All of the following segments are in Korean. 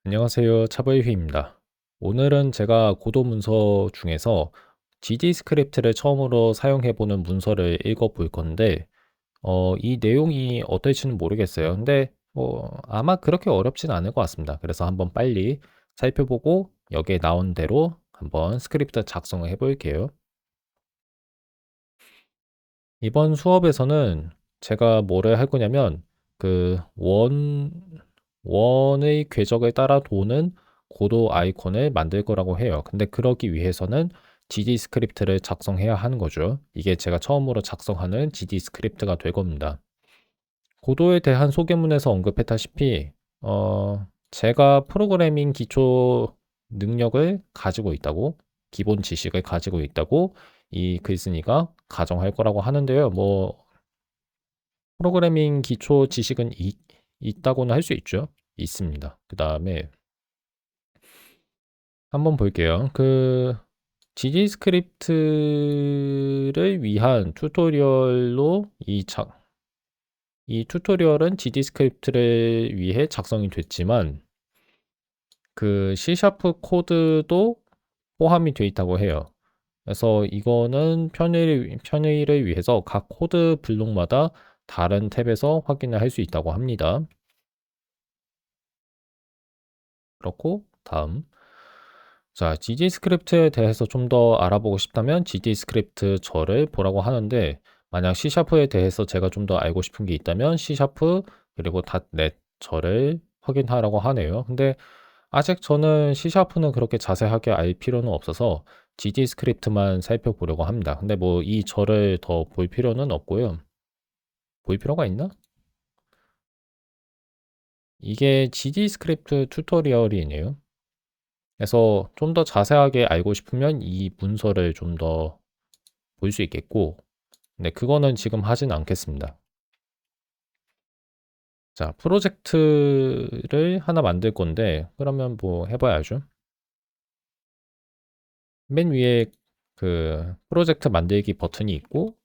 안녕하세요. 차보이휘입니다. 오늘은 제가 고도 문서 중에서 GD 스크립트를 처음으로 사용해보는 문서를 읽어볼 건데, 이 내용이 어떨지는 모르겠어요. 근데 아마 그렇게 어렵진 않을 것 같습니다. 그래서 한번 빨리 살펴보고 여기에 나온 대로 한번 스크립트 작성을 해볼게요. 이번 수업에서는 제가 뭐를 할 거냐면 그 원의 궤적을 따라 도는 고도 아이콘을 만들 거라고 해요. 근데 그러기 위해서는 GD 스크립트를 작성해야 하는 거죠. 이게 제가 처음으로 작성하는 GD 스크립트가 될 겁니다. 고도에 대한 소개문에서 언급했다시피 제가 프로그래밍 기초 능력을 가지고 있다고, 기본 지식을 가지고 있다고 이 글쓴이가 가정할 거라고 하는데요. 뭐 프로그래밍 기초 지식은 있다고는 할 수 있죠. 있습니다. 그 다음에 한번 볼게요. GD 스크립트를 위한 튜토리얼로 이 튜토리얼은 GD 스크립트를 위해 작성이 됐지만 그 C# 코드도 포함이 되어 있다고 해요. 그래서 이거는 편의를 위해서 각 코드 블록마다 다른 탭에서 확인을 할 수 있다고 합니다. 그렇고 다음, 자, GD 스크립트에 대해서 좀 더 알아보고 싶다면 GD 스크립트 저를 보라고 하는데, 만약 C#에 대해서 제가 좀 더 알고 싶은 게 있다면 C# 그리고 .NET 저를 확인하라고 하네요. 근데 아직 저는 C#는 그렇게 자세하게 알 필요는 없어서 GD 스크립트만 살펴보려고 합니다. 근데 뭐 이 저를 더 볼 필요는 없고요. 볼 필요가 있나? 이게 GD 스크립트 튜토리얼이네요. 그래서 좀 더 자세하게 알고 싶으면 이 문서를 좀 더 볼 수 있겠고, 네, 그거는 지금 하진 않겠습니다. 자, 프로젝트를 하나 만들 건데, 그러면 뭐 해봐야죠. 맨 위에 그 프로젝트 만들기 버튼이 있고,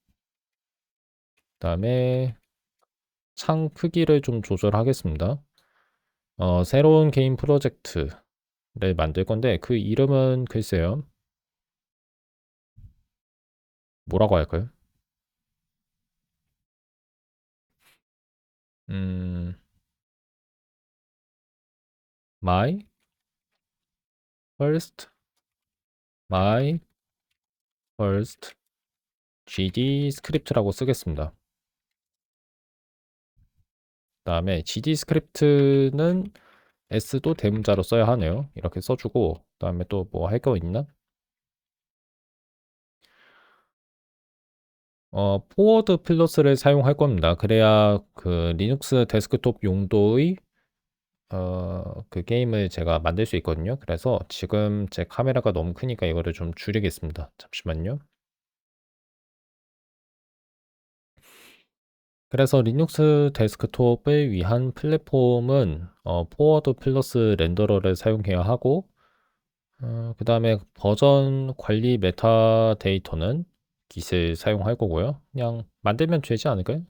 그 다음에 창 크기를 좀 조절하겠습니다. 새로운 게임 프로젝트를 만들 건데, 그 이름은 글쎄요. 뭐라고 할까요? 음, my first, my first GD 스크립트라고 쓰겠습니다. 그다음에 GD 스크립트는 S도 대문자로 써야 하네요. 이렇게 써주고, 그다음에 또 뭐 할 거 있나? 포워드 플러스를 사용할 겁니다. 그래야 그 리눅스 데스크톱 용도의 그 게임을 제가 만들 수 있거든요. 그래서 지금 제 카메라가 너무 크니까 이거를 좀 줄이겠습니다. 잠시만요. 그래서 리눅스 데스크톱을 위한 플랫폼은 포워드 플러스 렌더러를 사용해야 하고, 그 다음에 버전 관리 메타데이터는 깃을 사용할 거고요. 그냥 만들면 되지 않을까요?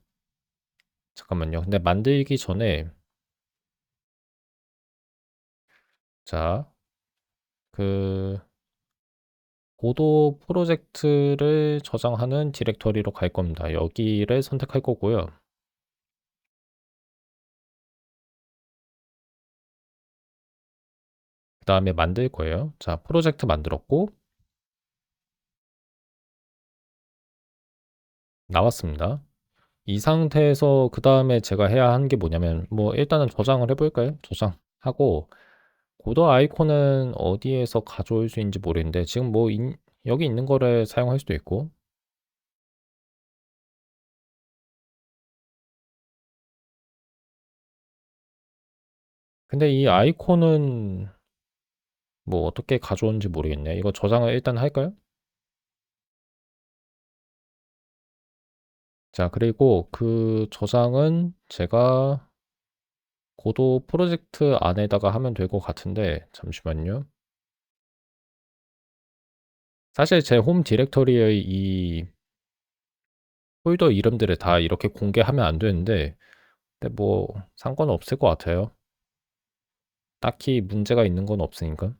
잠깐만요. 근데 만들기 전에, 자, 그 고도 프로젝트를 저장하는 디렉터리로 갈 겁니다. 여기를 선택할 거고요. 그 다음에 만들 거예요. 자, 프로젝트 만들었고, 나왔습니다. 이 상태에서 그 다음에 제가 해야 하는 게 뭐냐면, 뭐 일단은 저장을 해볼까요? 저장하고, 고도 아이콘은 어디에서 가져올 수 있는지 모르겠는데, 지금 뭐 여기 있는 거를 사용할 수도 있고, 근데 이 아이콘은 뭐 어떻게 가져오는지 모르겠네. 이거 저장을 일단 할까요? 자, 그리고 그 저장은 제가 고도 프로젝트 안에다가 하면 될 것 같은데, 잠시만요. 사실 제 홈 디렉터리의 이 폴더 이름들을 다 이렇게 공개하면 안 되는데, 근데 뭐 상관없을 것 같아요. 딱히 문제가 있는 건 없으니까.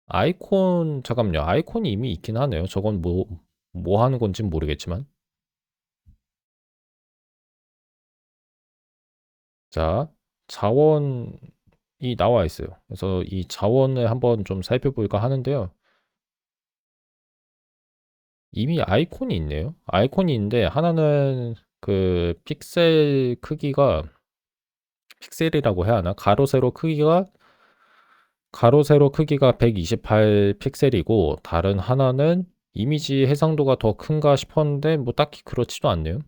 아이콘 잠깐만요. 아이콘이 이미 있긴 하네요. 저건 뭐 하는 건진 모르겠지만. 자, 자원이 나와 있어요. 그래서 이 자원을 한번 좀 살펴볼까 하는데요. 이미 아이콘이 있네요. 아이콘이 있는데 하나는 그 픽셀 크기가 픽셀이라고 해야 하나? 가로 세로 크기가 128 픽셀이고 다른 하나는 이미지 해상도가 더 큰가 싶었는데 뭐 딱히 그렇지도 않네요.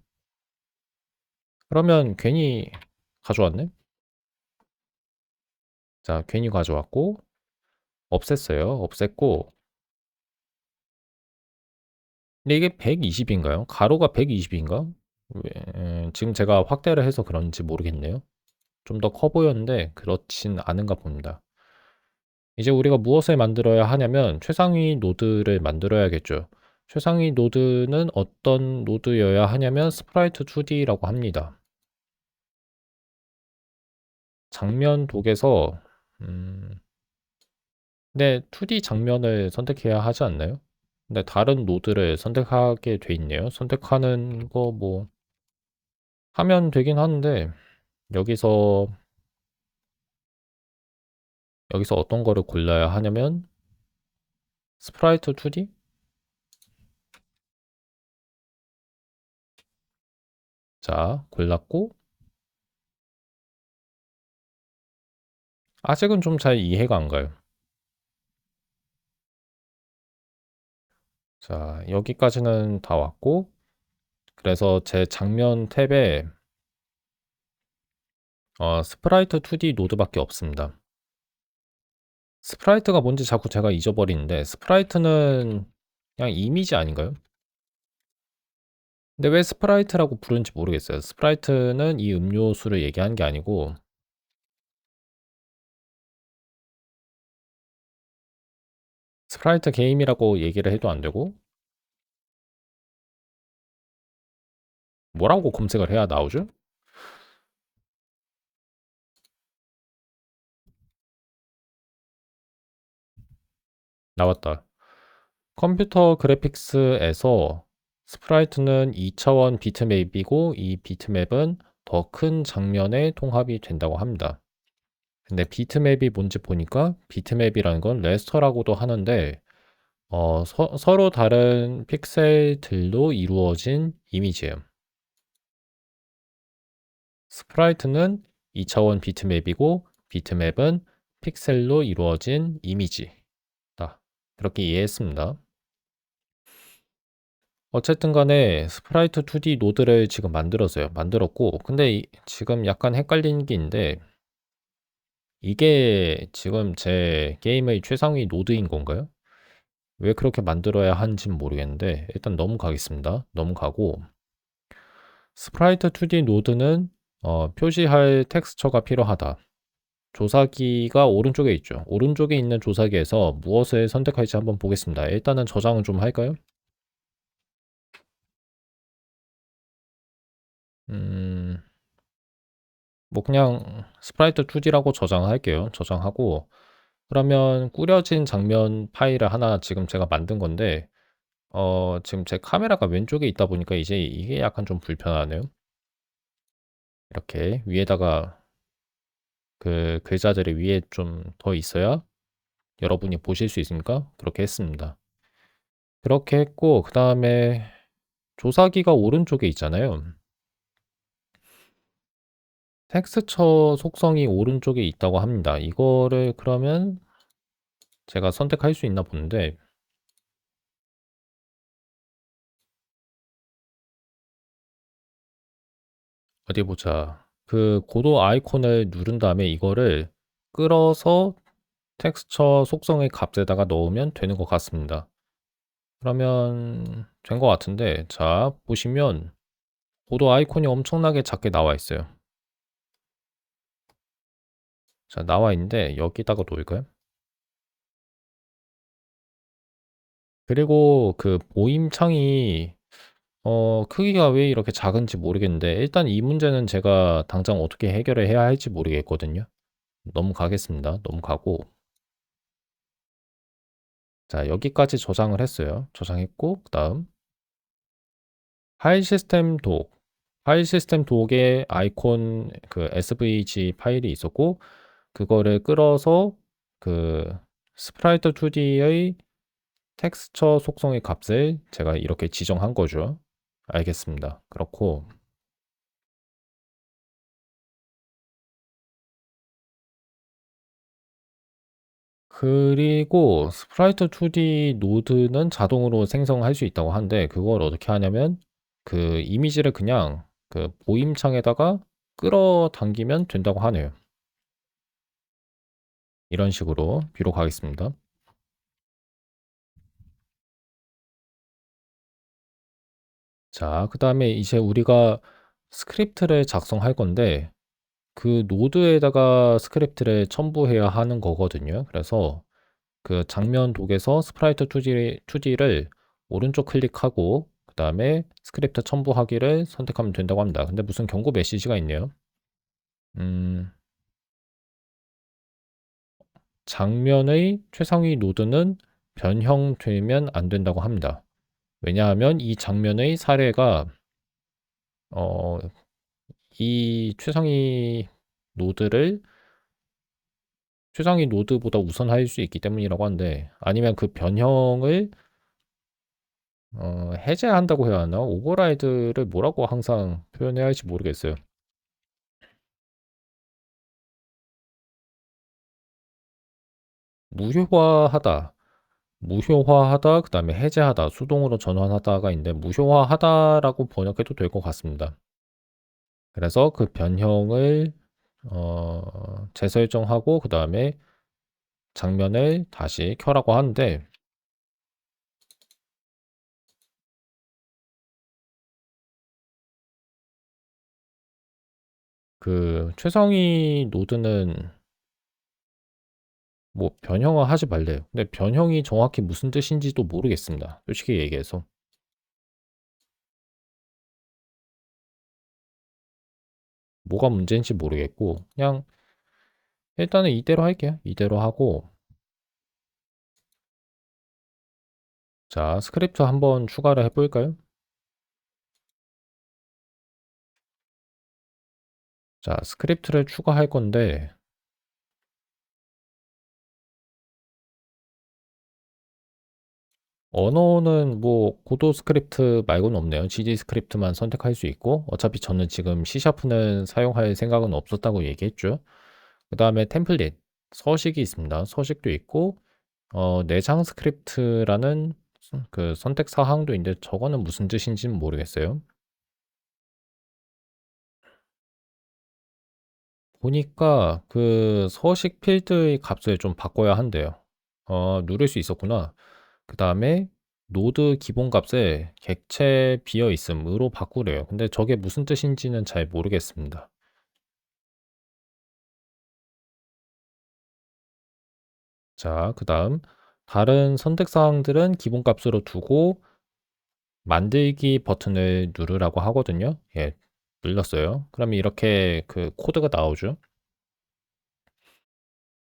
그러면 괜히 가져왔네? 자, 괜히 가져왔고 없앴어요. 없앴고 근데 이게 120인가요? 가로가 120인가? 지금 제가 확대를 해서 그런지 모르겠네요. 좀 더 커 보였는데 그렇진 않은가 봅니다. 이제 우리가 무엇을 만들어야 하냐면 최상위 노드를 만들어야겠죠. 최상위 노드는 어떤 노드여야 하냐면 스프라이트 2D라고 합니다. 장면 독에서 근데 2D 장면을 선택해야 하지 않나요? 근데 다른 노드를 선택하게 돼 있네요. 선택하는 거 뭐 하면 되긴 하는데 여기서 어떤 거를 골라야 하냐면 스프라이트 2D? 자, 골랐고 아직은 좀 잘 이해가 안 가요. 자, 여기까지는 다 왔고 그래서 제 장면 탭에 스프라이트 2D 노드밖에 없습니다. 스프라이트가 뭔지 자꾸 제가 잊어버리는데 스프라이트는 그냥 이미지 아닌가요? 근데 왜 스프라이트라고 부르는지 모르겠어요. 스프라이트는 이 음료수를 얘기하는 게 아니고 스프라이트 게임이라고 얘기를 해도 안 되고 뭐라고 검색을 해야 나오죠? 나왔다. 컴퓨터 그래픽스에서 스프라이트는 2차원 비트맵이고 이 비트맵은 더 큰 장면에 통합이 된다고 합니다. 근데 비트맵이 뭔지 보니까 비트맵이라는 건 레스터라고도 하는데 서로 다른 픽셀들로 이루어진 이미지예요. 스프라이트는 2차원 비트맵이고 비트맵은 픽셀로 이루어진 이미지다. 그렇게 이해했습니다. 어쨌든 간에 스프라이트 2D 노드를 지금 만들었어요. 만들었고 근데 지금 약간 헷갈리는 게 있는데 이게 지금 제 게임의 최상위 노드인 건가요? 왜 그렇게 만들어야 하는지는 모르겠는데 일단 넘어가겠습니다. 넘어가고 스프라이트 2D 노드는 표시할 텍스처가 필요하다. 조사기가 오른쪽에 있죠. 오른쪽에 있는 조사기에서 무엇을 선택할지 한번 보겠습니다. 일단은 저장을 좀 할까요? 음, 뭐 그냥 스프라이트 2D라고 저장할게요. 저장하고 그러면 꾸려진 장면 파일을 하나 지금 제가 만든 건데 지금 제 카메라가 왼쪽에 있다 보니까 이제 이게 약간 좀 불편하네요. 이렇게 위에다가 그 글자들이 위에 좀 더 있어야 여러분이 보실 수 있으니까 그렇게 했습니다. 그렇게 했고 그 다음에 조사기가 오른쪽에 있잖아요. 텍스처 속성이 오른쪽에 있다고 합니다. 이거를 그러면 제가 선택할 수 있나 보는데 어디 보자. 그 고도 아이콘을 누른 다음에 이거를 끌어서 텍스처 속성의 값에다가 넣으면 되는 것 같습니다. 그러면 된 것 같은데 자 보시면 고도 아이콘이 엄청나게 작게 나와 있어요. 자 나와 있는데 여기다가 놓을까요? 그리고 그 모임창이 크기가 왜 이렇게 작은지 모르겠는데 일단 이 문제는 제가 당장 어떻게 해결을 해야 할지 모르겠거든요. 넘어가겠습니다. 넘어가고 자, 여기까지 저장을 했어요. 저장했고 그다음 파일 시스템 독. 파일 시스템 독에 아이콘 그 svg 파일이 있었고 그거를 끌어서 그 스프라이트 2D의 텍스처 속성의 값을 제가 이렇게 지정한 거죠. 알겠습니다. 그렇고 그리고 스프라이트 2D 노드는 자동으로 생성할 수 있다고 하는데 그걸 어떻게 하냐면 그 이미지를 그냥 그 보임창에다가 끌어당기면 된다고 하네요. 이런 식으로 뷰로 가겠습니다. 자, 그 다음에 이제 우리가 스크립트를 작성할 건데 그 노드에다가 스크립트를 첨부해야 하는 거거든요. 그래서 그 장면 독에서 스프라이트 2D를 오른쪽 클릭하고 그 다음에 스크립트 첨부하기를 선택하면 된다고 합니다. 근데 무슨 경고 메시지가 있네요. 음, 장면의 최상위 노드는 변형되면 안 된다고 합니다. 왜냐하면 이 장면의 사례가 어, 이 최상위 노드보다 우선할 수 있기 때문이라고 하는데 아니면 그 변형을 해제한다고 해야 하나? 오버라이드를 뭐라고 항상 표현해야 할지 모르겠어요. 무효화하다. 무효화하다, 그 다음에 해제하다, 수동으로 전환하다가 있는데 무효화하다라고 번역해도 될 것 같습니다. 그래서 그 변형을 재설정하고 그 다음에 장면을 다시 켜라고 하는데 그 최상위 노드는 뭐 변형화 하지 말래요. 근데 변형이 정확히 무슨 뜻인지도 모르겠습니다. 솔직히 얘기해서. 뭐가 문제인지 모르겠고 그냥 일단은 이대로 할게요. 이대로 하고 자, 스크립트 한번 추가를 해볼까요? 자, 스크립트를 추가할 건데 언어는 뭐 고도 스크립트 말고는 없네요. GD 스크립트만 선택할 수 있고 어차피 저는 지금 C#는 사용할 생각은 없었다고 얘기했죠. 그 다음에 템플릿, 서식이 있습니다. 서식도 있고 내장 스크립트라는 그 선택 사항도 있는데 저거는 무슨 뜻인지는 모르겠어요. 보니까 그 서식 필드의 값을 좀 바꿔야 한대요. 누를 수 있었구나. 그 다음에 노드 기본 값을 객체 비어 있음으로 바꾸래요. 근데 저게 무슨 뜻인지는 잘 모르겠습니다. 자, 그 다음 다른 선택 사항들은 기본 값으로 두고 만들기 버튼을 누르라고 하거든요. 예, 눌렀어요. 그러면 이렇게 그 코드가 나오죠.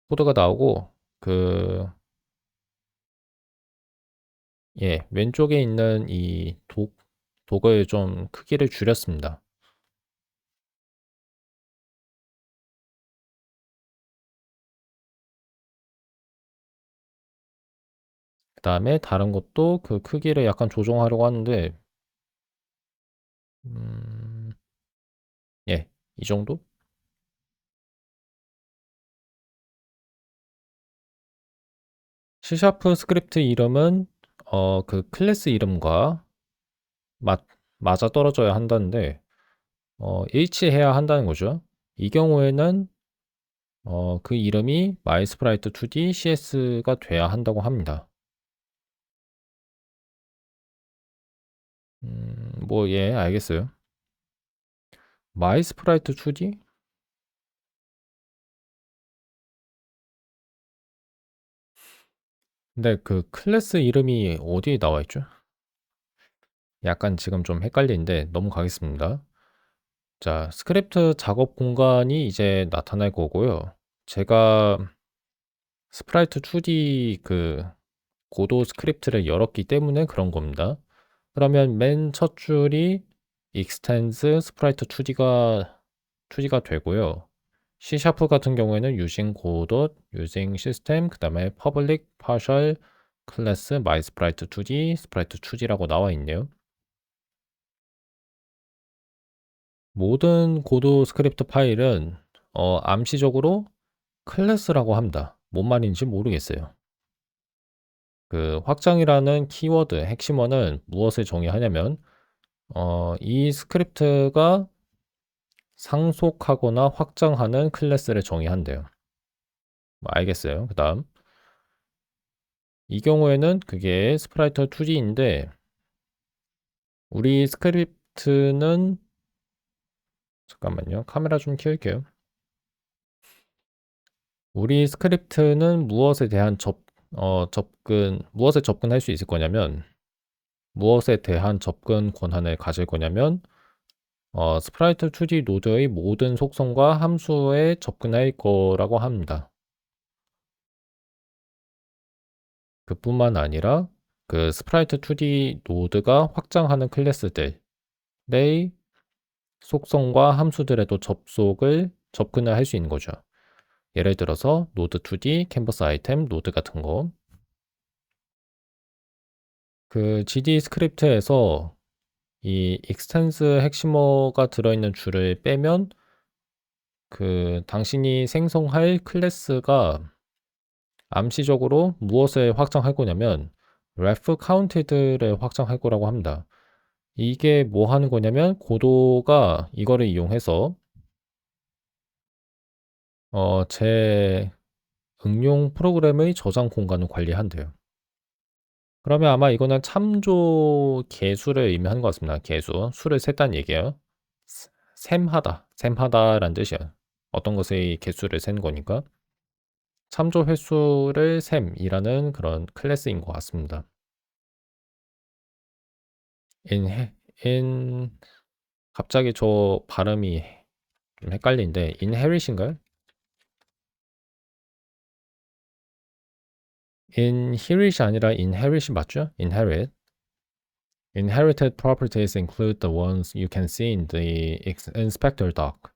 코드가 나오고 그 예, 왼쪽에 있는 이 독을 좀 크기를 줄였습니다. 그 다음에 다른 것도 그 크기를 약간 조정하려고 하는데 음, 예, 이 정도? C# 스크립트 이름은 그 클래스 이름과 맞, 맞아 떨어져야 한다는데 일치해야 한다는 거죠. 이 경우에는 그 이름이 MySprite 2D CS가 돼야 한다고 합니다. 뭐, 예, 알겠어요. MySprite 2D? 근데 그 클래스 이름이 어디에 나와 있죠? 약간 지금 좀 헷갈리는데 넘어가겠습니다. 자, 스크립트 작업 공간이 이제 나타날 거고요. 제가 스프라이트 2D 그 고도 스크립트를 열었기 때문에 그런 겁니다. 그러면 맨 첫 줄이 extends sprite 2D가 되고요. C# 같은 경우에는 using godot, using system, 그 다음에 public partial class my sprite 2D, sprite 2D라고 나와 있네요. 모든 고도 스크립트 파일은 암시적으로 클래스라고 합니다. 뭔 말인지 모르겠어요. 그 확장이라는 키워드 핵심어는 무엇을 정의하냐면 이 스크립트가 상속하거나 확장하는 클래스를 정의한대요. 뭐 알겠어요. 그 다음 이 경우에는 그게 스프라이트 2D인데 우리 스크립트는 잠깐만요. 카메라 좀 켤게요. 우리 스크립트는 무엇에 대한 무엇에 접근할 수 있을 거냐면 무엇에 대한 접근 권한을 가질 거냐면 스프라이트 2D 노드의 모든 속성과 함수에 접근할 거라고 합니다. 그뿐만 아니라 그 스프라이트 2D 노드가 확장하는 클래스들의 속성과 함수들에도 접근을 할 수 있는 거죠. 예를 들어서 노드 2D, 캔버스 아이템, 노드 같은 거. 그 GD 스크립트에서 이 extends 핵심어가 들어있는 줄을 빼면 그 당신이 생성할 클래스가 암시적으로 무엇을 확장할 거냐면 ref counted를 확장할 거라고 합니다. 이게 뭐 하는 거냐면 고도가 이거를 이용해서 제 응용 프로그램의 저장 공간을 관리한대요. 그러면 아마 이거는 참조 개수를 의미하는 것 같습니다. 개수. 수를 셌다는 얘기예요. 셈하다라는 뜻이에요. 어떤 것의 개수를 세는 거니까. 참조 횟수를 셈이라는 그런 클래스인 것 같습니다. in 갑자기 저 발음이 좀 헷갈리는데 inherit인가요? inherit이 아니라 inherit이 맞죠? inherit. Inherited properties include the ones you can see in the inspector doc.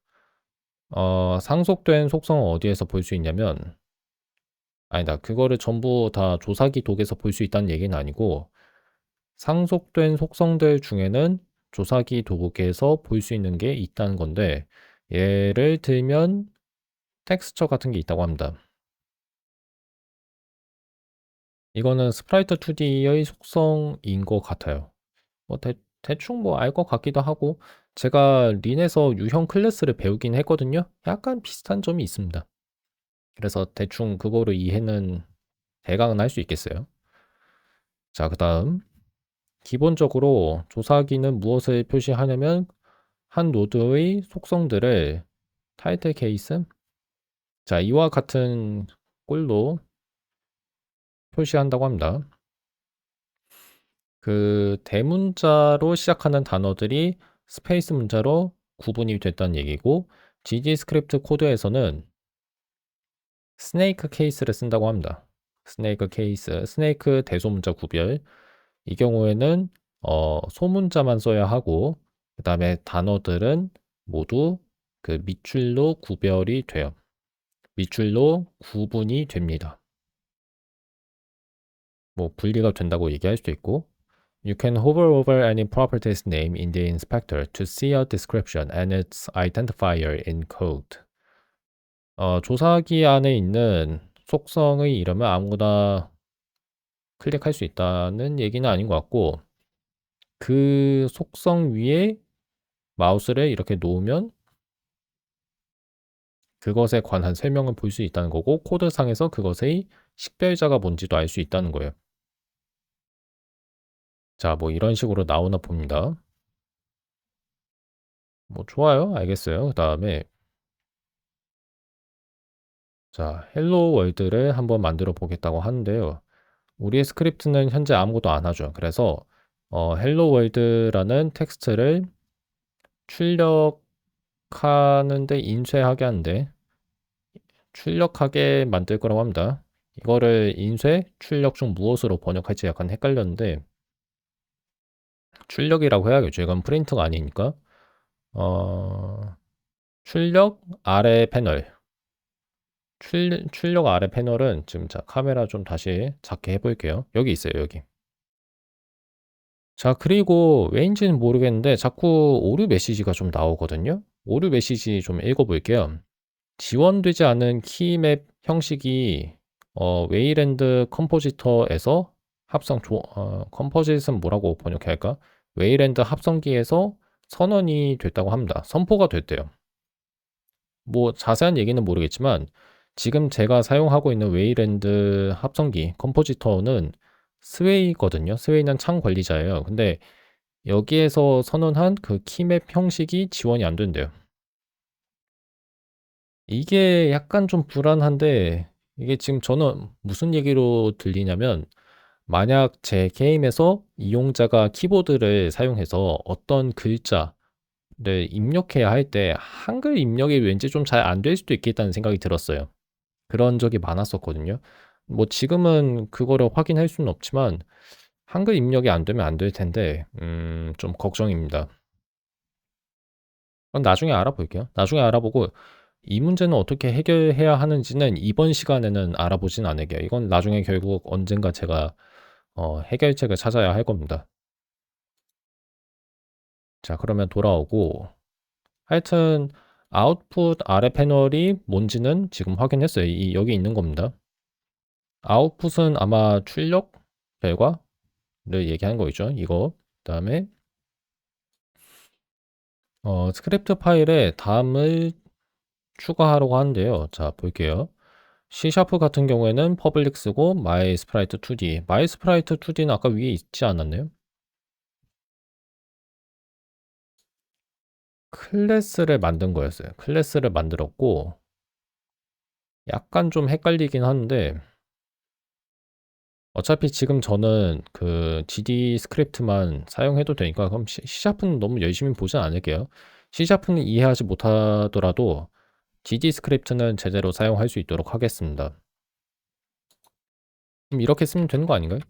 상속된 속성은 어디에서 볼 수 있냐면 아니다. 그거를 전부 다 조사기 독에서 볼 수 있다는 얘기는 아니고 상속된 속성들 중에는 조사기 도구에서 볼 수 있는 게 있다는 건데 예를 들면 텍스처 같은 게 있다고 합니다. 이거는 스프라이트 2D의 속성인 것 같아요. 뭐 대충 뭐 알 것 같기도 하고 제가 린에서 유형 클래스를 배우긴 했거든요. 약간 비슷한 점이 있습니다. 그래서 대충 그거로 이해는 대강은 할 수 있겠어요. 자, 그 다음 기본적으로 조사기는 무엇을 표시하냐면 한 노드의 속성들을 타이틀 케이스 자 이와 같은 꼴로 표시한다고 합니다. 그 대문자로 시작하는 단어들이 스페이스 문자로 구분이 됐다는 얘기고 GD 스크립트 코드에서는 스네이크 케이스를 쓴다고 합니다. 스네이크 케이스, 스네이크 대소문자 구별 이 경우에는 소문자만 써야 하고 그 다음에 단어들은 모두 그 밑줄로 구별이 돼요. 밑줄로 구분이 됩니다. 뭐 분리가 된다고 얘기할 수도 있고 You can hover over any property's name in the inspector to see a description and its identifier in code. 조사기 안에 있는 속성의 이름을 아무거나 클릭할 수 있다는 얘기는 아닌 것 같고 그 속성 위에 마우스를 이렇게 놓으면 그것에 관한 설명을 볼 수 있다는 거고 코드상에서 그것의 식별자가 뭔지도 알 수 있다는 거예요. 자, 뭐 이런 식으로 나오나 봅니다. 뭐 좋아요. 알겠어요. 그 다음에 자, 헬로 월드를 한번 만들어 보겠다고 하는데요. 우리의 스크립트는 현재 아무것도 안 하죠. 그래서 헬로 월드라는 텍스트를 출력하는데 인쇄하게 하는데 출력하게 만들 거라고 합니다. 이거를 인쇄, 출력 중 무엇으로 번역할지 약간 헷갈렸는데 출력이라고 해야겠죠. 이건 프린터가 아니니까. 어, 출력 아래 패널. 출력 아래 패널은 지금 자 카메라 좀 다시 작게 해볼게요. 여기 있어요. 여기. 자 그리고 왜인지는 모르겠는데 자꾸 오류 메시지가 좀 나오거든요. 오류 메시지 좀 읽어볼게요. 지원되지 않은 키맵 형식이 웨이랜드 컴포지터에서 컴포짓은 뭐라고 번역해야 할까? 웨이랜드 합성기에서 선언이 됐다고 합니다. 선포가 됐대요. 뭐 자세한 얘기는 모르겠지만 지금 제가 사용하고 있는 웨이랜드 합성기 컴포지터는 스웨이거든요. 스웨이는 창 관리자예요. 근데 여기에서 선언한 그 키맵 형식이 지원이 안 된대요. 이게 약간 좀 불안한데 이게 지금 저는 무슨 얘기로 들리냐면 만약 제 게임에서 이용자가 키보드를 사용해서 어떤 글자를 입력해야 할 때 한글 입력이 왠지 좀 잘 안 될 수도 있겠다는 생각이 들었어요. 그런 적이 많았었거든요. 뭐 지금은 그거를 확인할 수는 없지만 한글 입력이 안 되면 안 될 텐데 좀 걱정입니다. 그건 나중에 알아볼게요. 나중에 알아보고 이 문제는 어떻게 해결해야 하는지는 이번 시간에는 알아보진 않을게요. 이건 나중에 결국 언젠가 제가 해결책을 찾아야 할 겁니다. 자, 그러면 돌아오고 하여튼 아웃풋 아래 패널이 뭔지는 지금 확인했어요. 여기 있는 겁니다. 아웃풋은 아마 출력 결과를 얘기하는 거겠죠. 이거. 그다음에 스크립트 파일에 다음을 추가하려고 하는데요. 자, 볼게요. C# 같은 경우에는 퍼블릭 쓰고 MySprite2D. MySprite2D는 아까 위에 있지 않았나요? 클래스를 만든 거였어요. 클래스를 만들었고 약간 좀 헷갈리긴 하는데 어차피 지금 저는 그 GD 스크립트만 사용해도 되니까 그럼 C#는 너무 열심히 보진 않을게요. C#는 이해하지 못하더라도 GD 스크립트는 제대로 사용할 수 있도록 하겠습니다. 그럼 이렇게 쓰면 되는 거 아닌가요?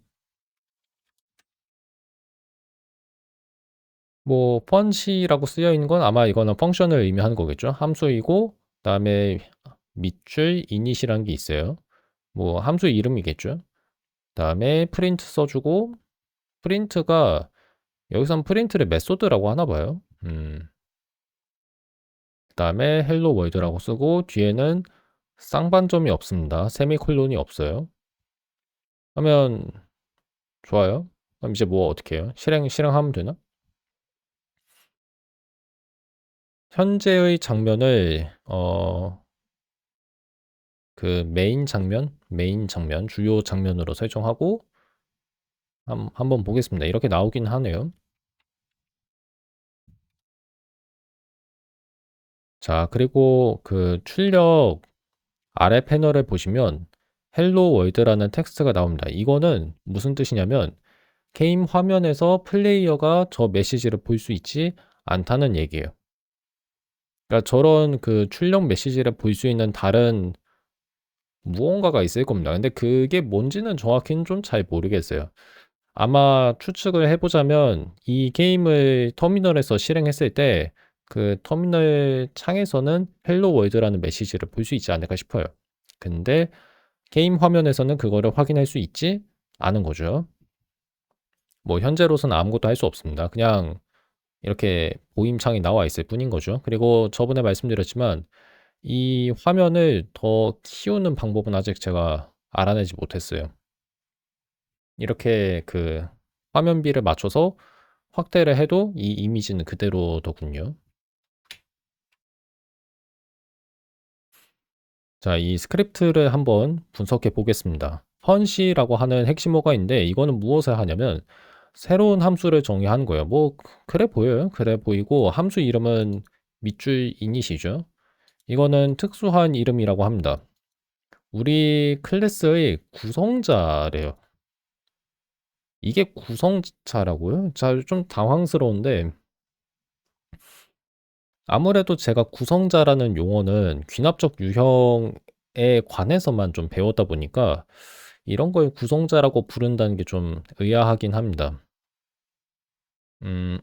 뭐 펀치라고 쓰여 있는 건 아마 이거는 펑션을 의미하는 거겠죠. 함수이고 그다음에 밑줄 이닛이라는 게 있어요. 뭐 함수 이름이겠죠. 그다음에 프린트 써주고 프린트가 여기선 프린트를 메소드라고 하나 봐요. 그다음에 헬로 월드라고 쓰고 뒤에는 쌍반점이 없습니다. 세미콜론이 없어요. 하면 좋아요. 그럼 이제 뭐 어떻게 해요? 실행하면 되나? 현재의 장면을 그 메인 장면, 주요 장면으로 설정하고 한번 보겠습니다. 이렇게 나오긴 하네요. 자, 그리고 그 출력 아래 패널을 보시면 헬로 월드라는 텍스트가 나옵니다. 이거는 무슨 뜻이냐면 게임 화면에서 플레이어가 저 메시지를 볼 수 있지 않다는 얘기예요. 그러니까 저런 그 출력 메시지를 볼 수 있는 다른 무언가가 있을 겁니다. 근데 그게 뭔지는 정확히는 좀 잘 모르겠어요. 아마 추측을 해보자면 이 게임을 터미널에서 실행했을 때 그 터미널 창에서는 헬로 월드라는 메시지를 볼 수 있지 않을까 싶어요. 근데 게임 화면에서는 그거를 확인할 수 있지 않은 거죠. 뭐 현재로서는 아무것도 할 수 없습니다. 그냥 이렇게 보임창이 나와 있을 뿐인 거죠. 그리고 저번에 말씀드렸지만 이 화면을 더 키우는 방법은 아직 제가 알아내지 못했어요. 이렇게 그 화면비를 맞춰서 확대를 해도 이 이미지는 그대로더군요. 자, 이 스크립트를 한번 분석해 보겠습니다. 펀시라고 하는 핵심어가 있는데 이거는 무엇을 하냐면 새로운 함수를 정의하는 거예요. 뭐 그래 보여요. 그래 보이고 함수 이름은 밑줄 이닛이죠. 이거는 특수한 이름이라고 합니다. 우리 클래스의 구성자래요. 이게 구성자라고요? 자, 좀 당황스러운데 아무래도 제가 구성자라는 용어는 귀납적 유형의 관해서만 좀 배웠다 보니까 이런 걸 구성자라고 부른다는 게 좀 의아하긴 합니다.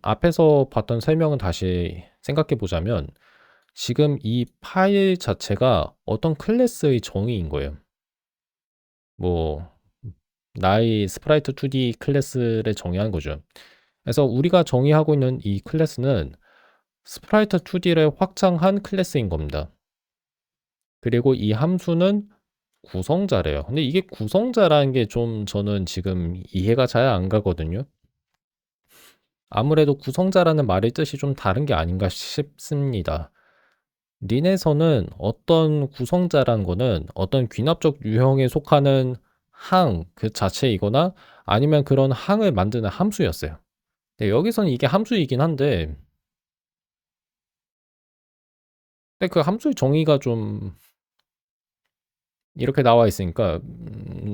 앞에서 봤던 설명은 다시 생각해 보자면 지금 이 파일 자체가 어떤 클래스의 정의인 거예요. 뭐 나의 스프라이트 2D 클래스를 정의하는 거죠. 그래서 우리가 정의하고 있는 이 클래스는 스프라이트 2D를 확장한 클래스인 겁니다. 그리고 이 함수는 구성자래요. 근데 이게 구성자라는 게 좀 저는 지금 이해가 잘 안 가거든요. 아무래도 구성자라는 말의 뜻이 좀 다른 게 아닌가 싶습니다. 린에서는 어떤 구성자라는 거는 어떤 귀납적 유형에 속하는 항 그 자체이거나 아니면 그런 항을 만드는 함수였어요. 근데 여기서는 이게 함수이긴 한데 근데 그 함수의 정의가 좀 이렇게 나와 있으니까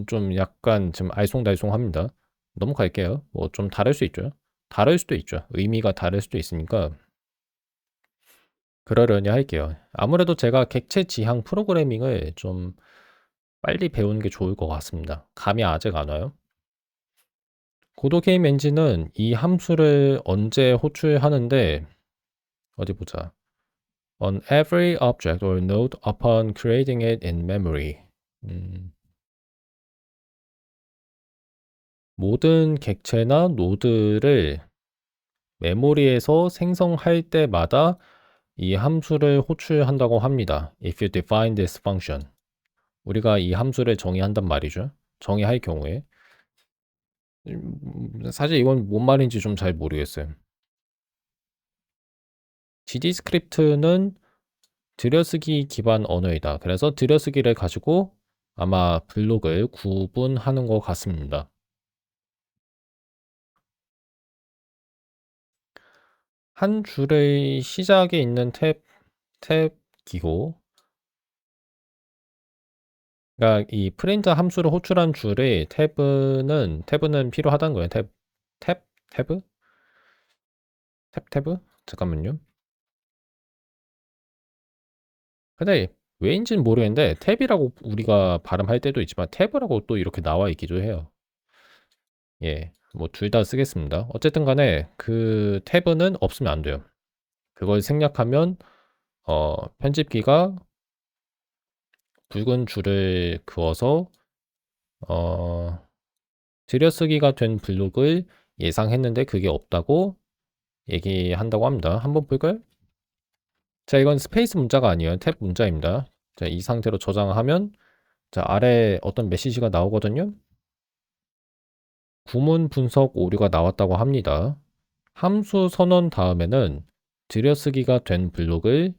좀 약간 좀 알쏭달쏭합니다. 넘어갈게요. 뭐 좀 다를 수 있죠. 다를 수도 있죠. 의미가 다를 수도 있으니까 그러려니 할게요. 아무래도 제가 객체 지향 프로그래밍을 좀 빨리 배우는 게 좋을 것 같습니다. 감이 아직 안 와요. 고도 게임 엔진은 이 함수를 언제 호출하는데 어디 보자. On every object or node upon creating it in memory. 음, 모든 객체나 노드를 메모리에서 생성할 때마다 이 함수를 호출한다고 합니다. If you define this function. 우리가 이 함수를 정의한단 말이죠. 정의할 경우에. 사실 이건 뭔 말인지 좀 잘 모르겠어요. GD 스크립트는 들여쓰기 기반 언어이다. 그래서 들여쓰기를 가지고 아마 블록을 구분하는 것 같습니다. 한 줄의 시작에 있는 탭 기호. 그러니까 이 프린트 함수를 호출한 줄에 탭은 필요하다는 거예요. 탭? 탭? 탭? 잠깐만요. 근데 왜인지는 모르겠는데 탭이라고 우리가 발음할 때도 있지만 탭이라고 또 이렇게 나와 있기도 해요. 예. 뭐 둘 다 쓰겠습니다. 어쨌든 간에 그 탭은 없으면 안 돼요. 그걸 생략하면 편집기가 붉은 줄을 그어서 어 들여쓰기가 된 블록을 예상했는데 그게 없다고 얘기한다고 합니다. 한번 볼까요? 자, 이건 스페이스 문자가 아니에요. 탭 문자입니다. 자, 이 상태로 저장하면 자, 아래 어떤 메시지가 나오거든요. 구문 분석 오류가 나왔다고 합니다. 함수 선언 다음에는 들여쓰기가 된 블록이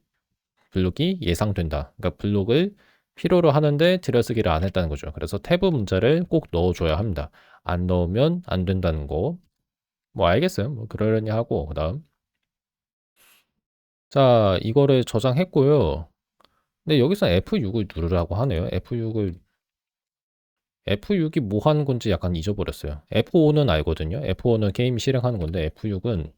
예상된다. 그러니까 블록을 필요로 하는데 들여쓰기를 안 했다는 거죠. 그래서 탭 문자를 꼭 넣어줘야 합니다. 안 넣으면 안 된다는 거. 뭐 알겠어요. 뭐 그러려니 하고 그다음 자 이거를 저장했고요. 근데 여기서 F6을 누르라고 하네요. F6이 뭐 하는 건지 약간 잊어버렸어요. F5는 알거든요. F5는 게임 실행하는 건데 F6은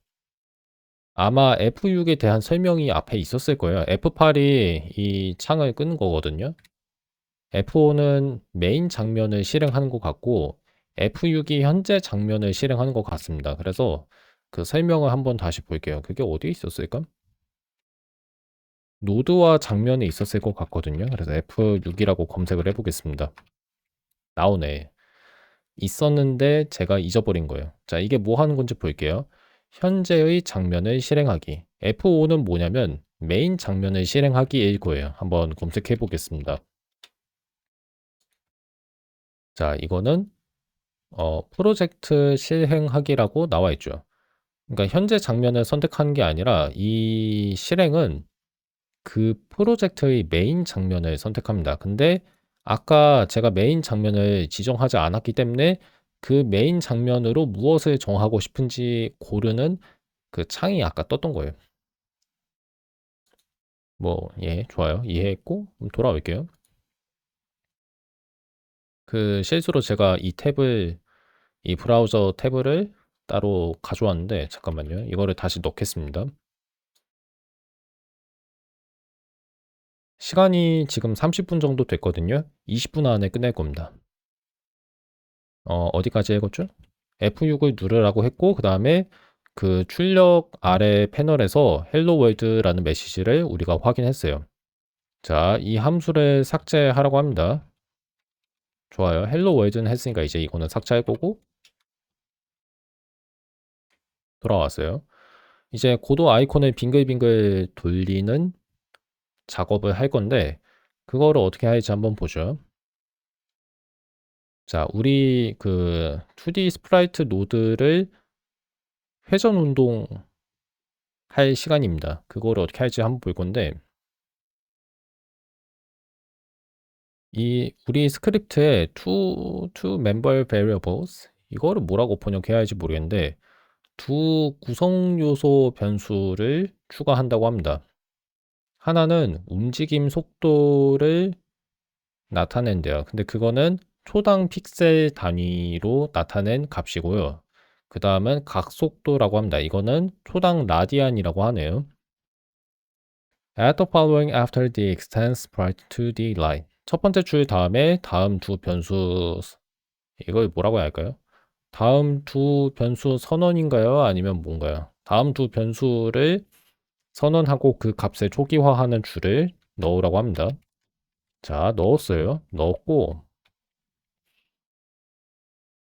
아마 F6에 대한 설명이 앞에 있었을 거예요. F8이 이 창을 끄는 거거든요. F5는 메인 장면을 실행하는 것 같고 F6이 현재 장면을 실행하는 것 같습니다. 그래서 그 설명을 한번 다시 볼게요. 그게 어디에 있었을까? 노드와 장면에 있었을 것 같거든요. 그래서 F6이라고 검색을 해보겠습니다. 나오네. 있었는데 제가 잊어버린 거예요. 자, 이게 뭐 하는 건지 볼게요. 현재의 장면을 실행하기. F5는 뭐냐면 메인 장면을 실행하기일 거예요. 한번 검색해 보겠습니다. 자, 이거는 프로젝트 실행하기라고 나와 있죠. 그러니까 현재 장면을 선택하는 게 아니라 이 실행은 그 프로젝트의 메인 장면을 선택합니다. 근데 아까 제가 메인 장면을 지정하지 않았기 때문에 그 메인 장면으로 무엇을 정하고 싶은지 고르는 그 창이 아까 떴던 거예요. 뭐, 예, 좋아요. 이해했고, 그럼 돌아올게요. 그 실수로 제가 이 브라우저 탭을 따로 가져왔는데, 잠깐만요. 이거를 다시 넣겠습니다. 시간이 지금 30분 정도 됐거든요. 20분 안에 끝낼 겁니다. 어디까지 읽었죠? F6을 누르라고 했고, 그 다음에 그 출력 아래 패널에서 hello world라는 메시지를 우리가 확인했어요. 자, 이 함수를 삭제하라고 합니다. 좋아요. hello world는 했으니까 이제 이거는 삭제할 거고, 돌아왔어요. 이제 고도 아이콘을 빙글빙글 돌리는 작업을 할 건데, 그거를 어떻게 할지 한번 보죠. 자, 우리 그 2D 스프라이트 노드를 회전 운동할 시간입니다. 그거를 어떻게 할지 한번 볼 건데, 이 우리 스크립트에 to member variables 이거를 뭐라고 번역해야 할지 모르겠는데 두 구성 요소 변수를 추가한다고 합니다. 하나는 움직임 속도를 나타낸대요. 근데 그거는 초당 픽셀 단위로 나타낸 값이고요. 그 다음은 각속도라고 합니다. 이거는 초당 라디안이라고 하네요. Add the following after the extends sprite to the line. 첫 번째 줄 다음에 다음 두 변수, 이걸 뭐라고 해야 할까요? 다음 두 변수 선언인가요? 아니면 뭔가요? 다음 두 변수를 선언하고 그 값을 초기화하는 줄을 넣으라고 합니다. 자, 넣었어요. 넣었고,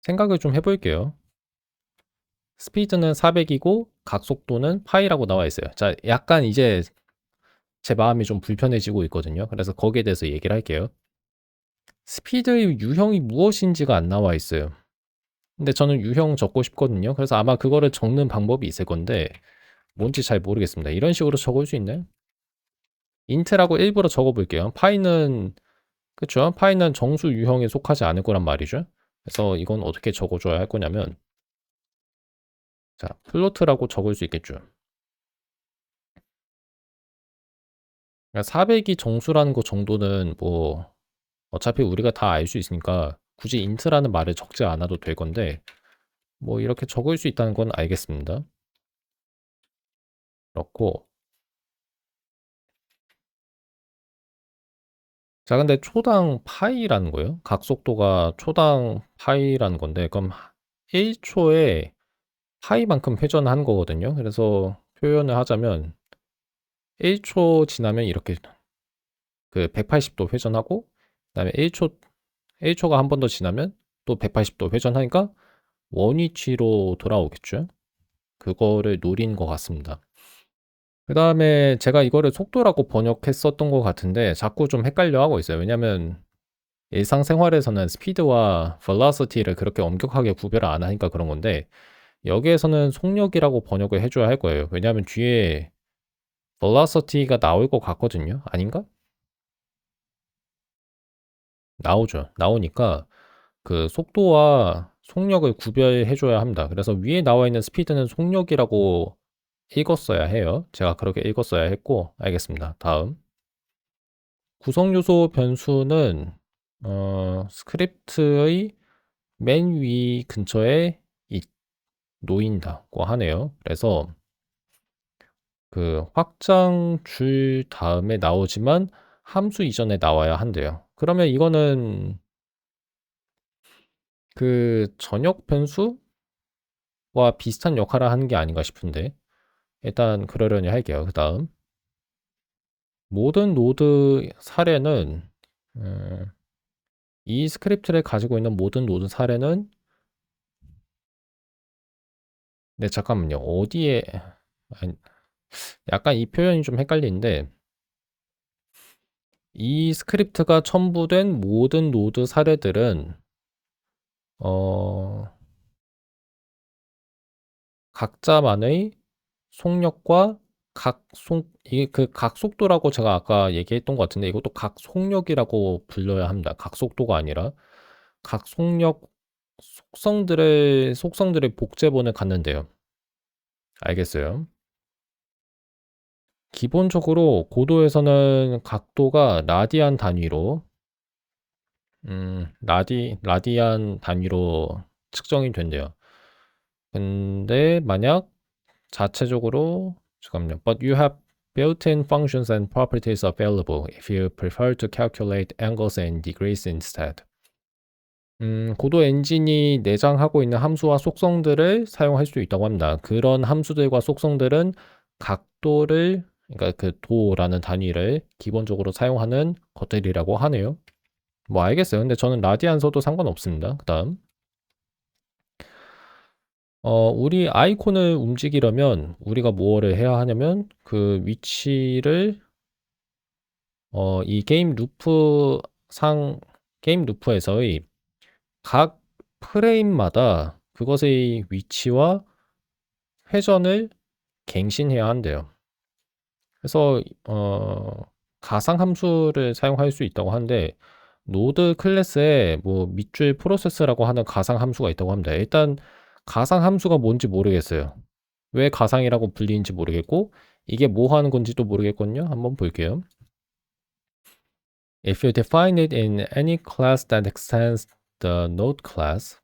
생각을 좀 해볼게요. 스피드는 400이고, 각속도는 파이라고 나와 있어요. 자, 약간 이제 제 마음이 좀 불편해지고 있거든요. 그래서 거기에 대해서 얘기를 할게요. 스피드의 유형이 무엇인지가 안 나와 있어요. 근데 저는 유형 적고 싶거든요. 그래서 아마 그거를 적는 방법이 있을 건데 뭔지 잘 모르겠습니다. 이런 식으로 적을 수 있나요? 인트라고 일부러 적어볼게요. 파이는 그쵸? 파이는 정수 유형에 속하지 않을 거란 말이죠. 그래서 이건 어떻게 적어줘야 할 거냐면 자, 플로트라고 적을 수 있겠죠. 400이 정수라는 거 정도는 뭐 어차피 우리가 다 알 수 있으니까 굳이 인트라는 말을 적지 않아도 될 건데 뭐 이렇게 적을 수 있다는 건 알겠습니다. 그렇고 자 근데 초당 파이라는 거예요. 각속도가 초당 파이라는 건데 그럼 1초에 파이만큼 회전한 거거든요. 그래서 표현을 하자면 1초 지나면 이렇게 그 180도 회전하고 그다음에 1초가 한 번 더 지나면 또 180도 회전하니까 원위치로 돌아오겠죠. 그거를 노린 것 같습니다. 그 다음에 제가 이거를 속도라고 번역했었던 것 같은데 자꾸 좀 헷갈려 하고 있어요. 왜냐면 일상생활에서는 스피드와 velocity를 그렇게 엄격하게 구별을 안 하니까 그런 건데 여기에서는 속력이라고 번역을 해줘야 할 거예요. 왜냐하면 뒤에 velocity가 나올 것 같거든요. 아닌가? 나오죠. 나오니까 그 속도와 속력을 구별해줘야 합니다. 그래서 위에 나와 있는 스피드는 속력이라고 읽었어야 해요. 제가 그렇게 읽었어야 했고, 알겠습니다. 다음. 구성 요소 변수는, 스크립트의 맨 위 근처에 놓인다고 하네요. 그래서 그 확장 줄 다음에 나오지만 함수 이전에 나와야 한대요. 그러면 이거는 그 전역 변수와 비슷한 역할을 하는 게 아닌가 싶은데 일단 그러려니 할게요. 그 다음 모든 노드 사례는 이 스크립트를 가지고 있는 모든 노드 사례는 네 잠깐만요. 어디에 아니, 약간 이 표현이 좀 헷갈리는데 이 스크립트가 첨부된 모든 노드 사례들은 어, 각자만의 속력과 이게 그 각속도라고 제가 아까 얘기했던 것 같은데 이것도 각속력이라고 불러야 합니다. 각속도가 아니라 각속력 속성들의 복제본을 갖는데요. 알겠어요. 기본적으로 고도에서는 각도가 라디안 단위로 라디안 단위로 측정이 된대요. 근데 만약 자체적으로 잠깐만요. But you have built-in functions and properties available if you prefer to calculate angles and degrees instead. 고도 엔진이 내장하고 있는 함수와 속성들을 사용할 수 있다고 합니다. 그런 함수들과 속성들은 각도를, 그러니까 그 도라는 단위를 기본적으로 사용하는 것들이라고 하네요. 뭐 알겠어요. 근데 저는 라디안 써도 상관없습니다. 그 다음 우리 아이콘을 움직이려면 우리가 뭐를 해야 하냐면 그 위치를 이 게임 루프에서의 각 프레임마다 그것의 위치와 회전을 갱신해야 한대요. 그래서 가상 함수를 사용할 수 있다고 하는데 노드 클래스에 뭐 밑줄 프로세스라고 하는 가상 함수가 있다고 합니다. 일단 가상 함수가 뭔지 모르겠어요. 왜 가상이라고 불리는지 모르겠고 이게 뭐 하는 건지도 모르겠거든요. 한번 볼게요. If you define it in any class that extends the node class,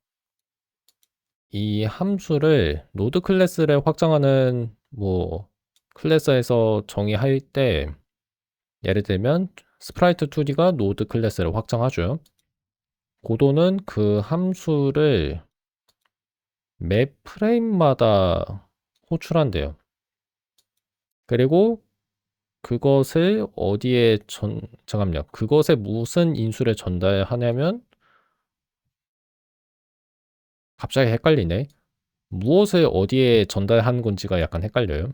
이 함수를 노드 클래스를 확장하는 뭐 클래스에서 정의할 때 예를 들면 스프라이트 2D가 노드 클래스를 확장하죠. 고도는 그 함수를 매 프레임마다 호출한대요. 그리고 그것을 어디에 잠깐만요. 그것에 무슨 인수를 전달하냐면 갑자기 헷갈리네. 무엇을 어디에 전달하는 건지가 약간 헷갈려요.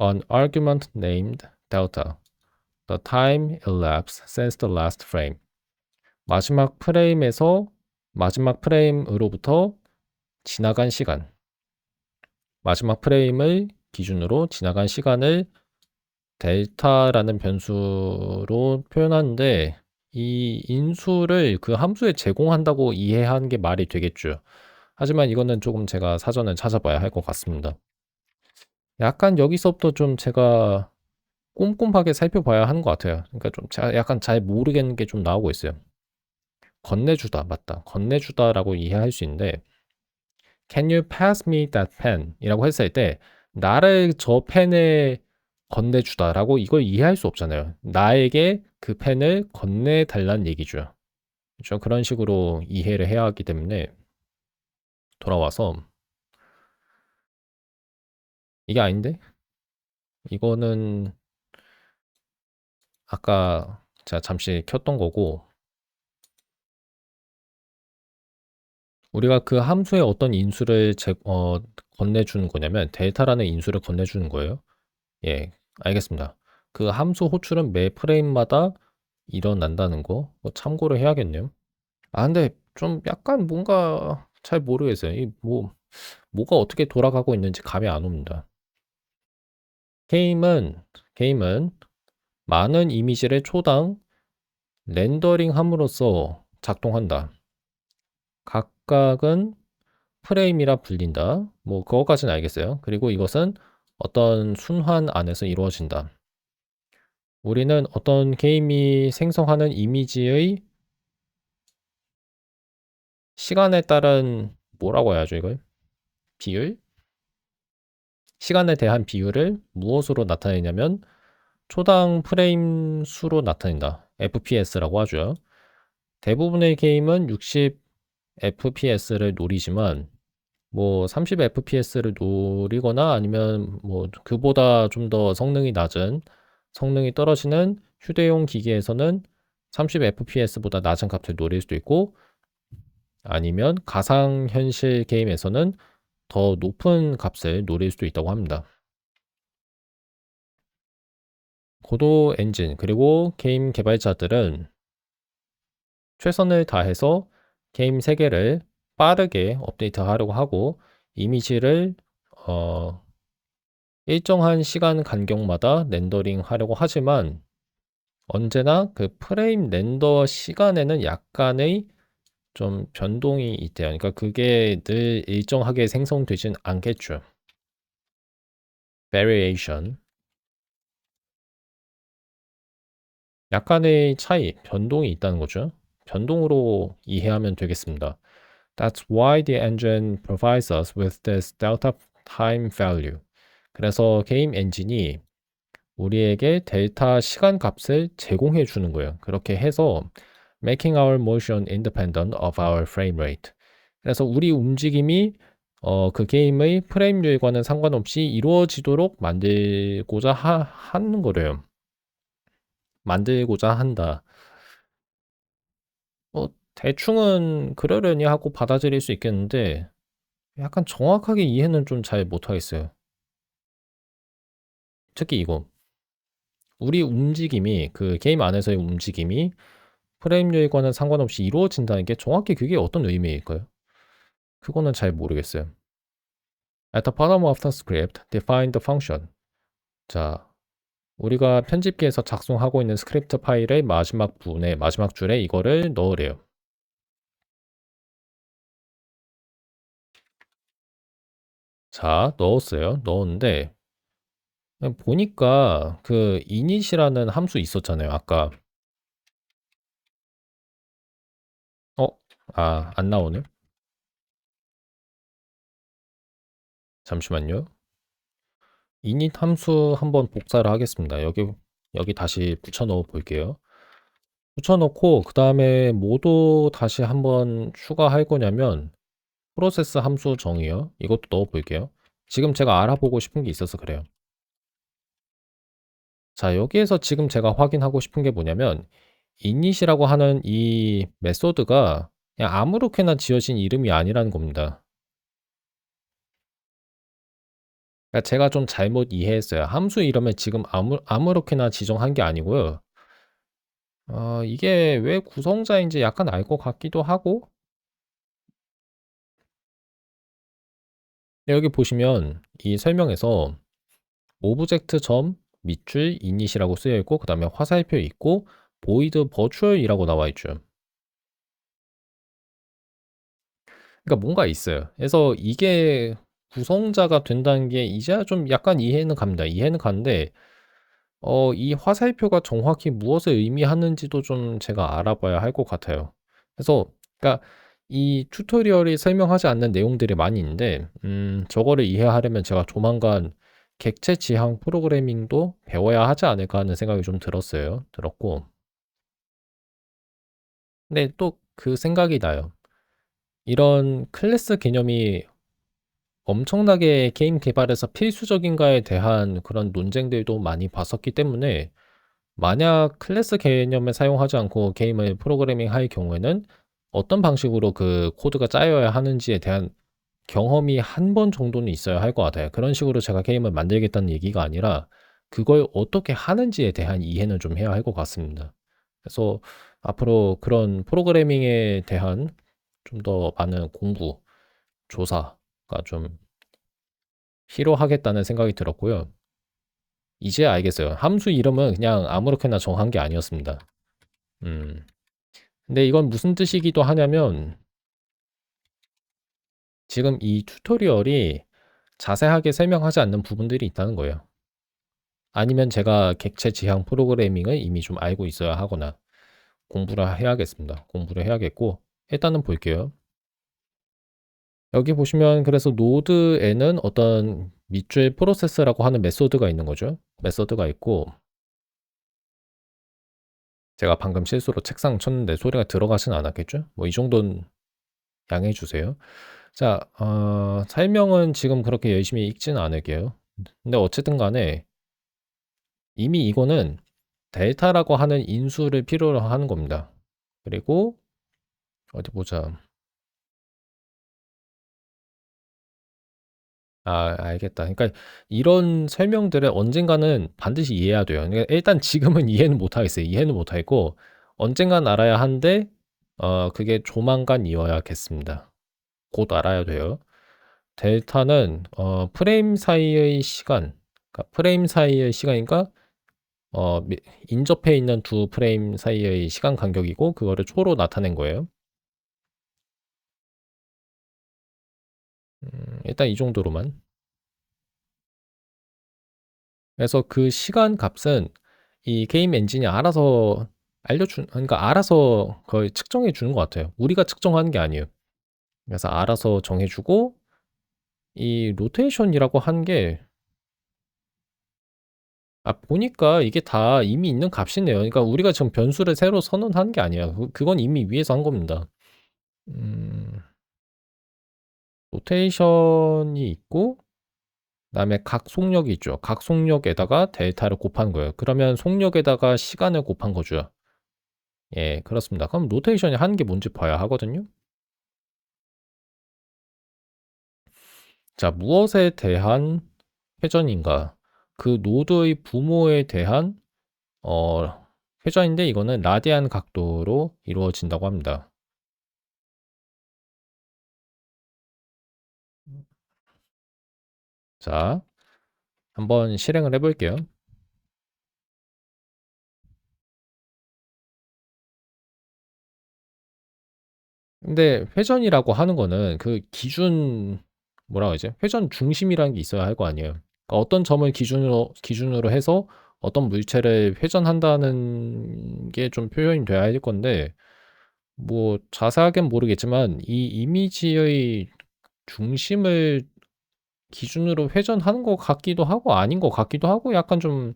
An argument named delta. The time elapsed since the last frame. 마지막 프레임으로부터 지나간 시간. 마지막 프레임을 기준으로 지나간 시간을 델타라는 변수로 표현하는데 이 인수를 그 함수에 제공한다고 이해하는 게 말이 되겠죠. 하지만 이거는 조금 제가 사전을 찾아봐야 할 것 같습니다. 약간 여기서부터 좀 제가 꼼꼼하게 살펴봐야 하는 것 같아요. 그러니까 좀 제가 약간 잘 모르겠는 게 좀 나오고 있어요. 건네주다, 맞다. 건네주다라고 이해할 수 있는데 Can you pass me that pen? 이라고 했을 때 나를 저 펜에 건네주다라고 이걸 이해할 수 없잖아요. 나에게 그 펜을 건네달라는 얘기죠. 그렇죠? 그런 식으로 이해를 해야 하기 때문에 돌아와서 이게 아닌데? 이거는 아까 제가 잠시 켰던 거고 우리가 그 함수에 어떤 인수를 건네주는 거냐면 델타라는 인수를 건네주는 거예요. 예, 알겠습니다. 그 함수 호출은 매 프레임마다 일어난다는 거 참고를 해야겠네요. 아, 근데 좀 약간 뭔가 잘 모르겠어요. 뭐가 어떻게 돌아가고 있는지 감이 안 옵니다. 게임은 많은 이미지를 초당 렌더링 함으로써 작동한다. 각각은 프레임이라 불린다. 뭐 그거까지는 알겠어요. 그리고 이것은 어떤 순환 안에서 이루어진다. 우리는 어떤 게임이 생성하는 이미지의 시간에 따른 뭐라고 해야죠, 이걸? 비율? 시간에 대한 비율을 무엇으로 나타내냐면 초당 프레임 수로 나타낸다. FPS라고 하죠. 대부분의 게임은 60 FPS를 노리지만 뭐 30 FPS를 노리거나 아니면 뭐 그보다 좀 더 성능이 낮은 성능이 떨어지는 휴대용 기기에서는 30 FPS보다 낮은 값을 노릴 수도 있고 아니면 가상현실 게임에서는 더 높은 값을 노릴 수도 있다고 합니다. 고도 엔진 그리고 게임 개발자들은 최선을 다해서 게임 세계를 빠르게 업데이트하려고 하고 이미지를 일정한 시간 간격마다 렌더링 하려고 하지만 언제나 그 프레임 렌더 시간에는 약간의 좀 변동이 있대요. 그러니까 그게 늘 일정하게 생성되진 않겠죠. variation. 약간의 차이, 변동이 있다는 거죠. 변동으로 이해하면 되겠습니다. That's why the engine provides us with this delta time value. 그래서 게임 엔진이 우리에게 델타 시간 값을 제공해 주는 거예요. 그렇게 해서 making our motion independent of our frame rate. 그래서 우리 움직임이 그 게임의 프레임율과는 상관없이 이루어지도록 만들고자 하는 거래요. 만들고자 한다. 대충은 그러려니 하고 받아들일 수 있겠는데 약간 정확하게 이해는 좀 잘 못하겠어요. 특히 이거. 우리 움직임이 그 게임 안에서의 움직임이 프레임율과는 상관없이 이루어진다는 게 정확히 그게 어떤 의미일까요? 그거는 잘 모르겠어요. At the bottom of the script, define the function. 자, 우리가 편집기에서 작성하고 있는 스크립트 파일의 마지막 부분에 마지막 줄에 이거를 넣으래요. 자, 넣었어요. 넣었는데 보니까 그 init이라는 함수 있었잖아요. 아까. 안 나오네. 잠시만요. init 함수 한번 복사를 하겠습니다. 여기 다시 붙여 넣어 볼게요. 붙여 넣고 그 다음에 뭐도 다시 한번 추가할 거냐면 프로세스 함수 정의요. 이것도 넣어 볼게요. 지금 제가 알아보고 싶은 게 있어서 그래요. 자, 여기에서 지금 제가 확인하고 싶은 게 뭐냐면 init이라고 하는 이 메소드가 그냥 아무렇게나 지어진 이름이 아니라는 겁니다. 그러니까 제가 좀 잘못 이해했어요. 함수 이름을 지금 아무렇게나 지정한 게 아니고요. 이게 왜 구성자인지 약간 알 것 같기도 하고. 여기 보시면 이 설명에서 오브젝트 점 밑줄 init이라고 쓰여 있고 그 다음에 화살표 있고 void virtual이라고 나와 있죠. 그러니까 뭔가 있어요. 그래서 이게 구성자가 된다는 게 이제야 좀 약간 이해는 갑니다. 이해는 가는데 이 화살표가 정확히 무엇을 의미하는지도 좀 제가 알아봐야 할 것 같아요. 그래서 그러니까 이 튜토리얼이 설명하지 않는 내용들이 많이 있는데 저거를 이해하려면 제가 조만간 객체 지향 프로그래밍도 배워야 하지 않을까 하는 생각이 좀 들었고 근데 또 그 생각이 나요. 이런 클래스 개념이 엄청나게 게임 개발에서 필수적인가에 대한 그런 논쟁들도 많이 봤었기 때문에 만약 클래스 개념을 사용하지 않고 게임을 프로그래밍 할 경우에는 어떤 방식으로 그 코드가 짜여야 하는지에 대한 경험이 한 번 정도는 있어야 할 것 같아요. 그런 식으로 제가 게임을 만들겠다는 얘기가 아니라 그걸 어떻게 하는지에 대한 이해는 좀 해야 할 것 같습니다. 그래서 앞으로 그런 프로그래밍에 대한 좀 더 많은 공부, 조사가 좀 필요하겠다는 생각이 들었고요. 이제 알겠어요. 함수 이름은 그냥 아무렇게나 정한 게 아니었습니다. 음. 근데 이건 무슨 뜻이기도 하냐면 지금 이 튜토리얼이 자세하게 설명하지 않는 부분들이 있다는 거예요. 아니면 제가 객체 지향 프로그래밍을 이미 좀 알고 있어야 하거나 공부를 해야겠습니다. 공부를 해야겠고 일단은 볼게요. 여기 보시면 그래서 노드에는 어떤 밑줄 프로세스라고 하는 메소드가 있는 거죠. 메소드가 있고 제가 방금 실수로 책상 쳤는데 소리가 들어가진 않았겠죠? 뭐 이 정도는 양해해 주세요. 자, 설명은 지금 그렇게 열심히 읽지는 않을게요. 근데 어쨌든 간에 이미 이거는 델타라고 하는 인수를 필요로 하는 겁니다. 그리고 어디 보자. 알겠다. 그러니까 이런 설명들을 언젠가는 반드시 이해해야 돼요. 그러니까 일단 지금은 이해는 못 하겠어요. 이해는 못 하겠고 언젠간 알아야 하는데 그게 조만간 이어야겠습니다. 곧 알아야 돼요. 델타는 프레임 사이의 시간, 그러니까 프레임 사이의 시간이니까 인접해 있는 두 프레임 사이의 시간 간격이고 그거를 초로 나타낸 거예요. 일단 이 정도로만. 그래서 그 시간 값은 이 게임 엔진이 알아서 그러니까 알아서 거의 측정해 주는 것 같아요. 우리가 측정하는 게 아니에요. 그래서 알아서 정해 주고 이 로테이션이라고 한 게 보니까 이게 다 이미 있는 값이네요. 그러니까 우리가 지금 변수를 새로 선언한 게 아니야. 그건 이미 위에서 한 겁니다. 음, 로테이션이 있고, 그다음에 각 속력이 있죠. 각 속력에다가 델타를 곱한 거예요. 그러면 속력에다가 시간을 곱한 거죠. 예, 그렇습니다. 그럼 로테이션이 하는 게 뭔지 봐야 하거든요. 자, 무엇에 대한 회전인가? 그 노드의 부모에 대한 회전인데 이거는 라디안 각도로 이루어진다고 합니다. 자, 한번 실행을 해볼게요. 근데 회전이라고 하는 거는 그 기준, 뭐라고 하지? 회전 중심이라는 게 있어야 할 거 아니에요. 그러니까 어떤 점을 기준으로 해서 어떤 물체를 회전한다는 게 좀 표현이 돼야 할 건데, 뭐 자세하게는 모르겠지만 이 이미지의 중심을 기준으로 회전하는 것 같기도 하고 아닌 것 같기도 하고 약간 좀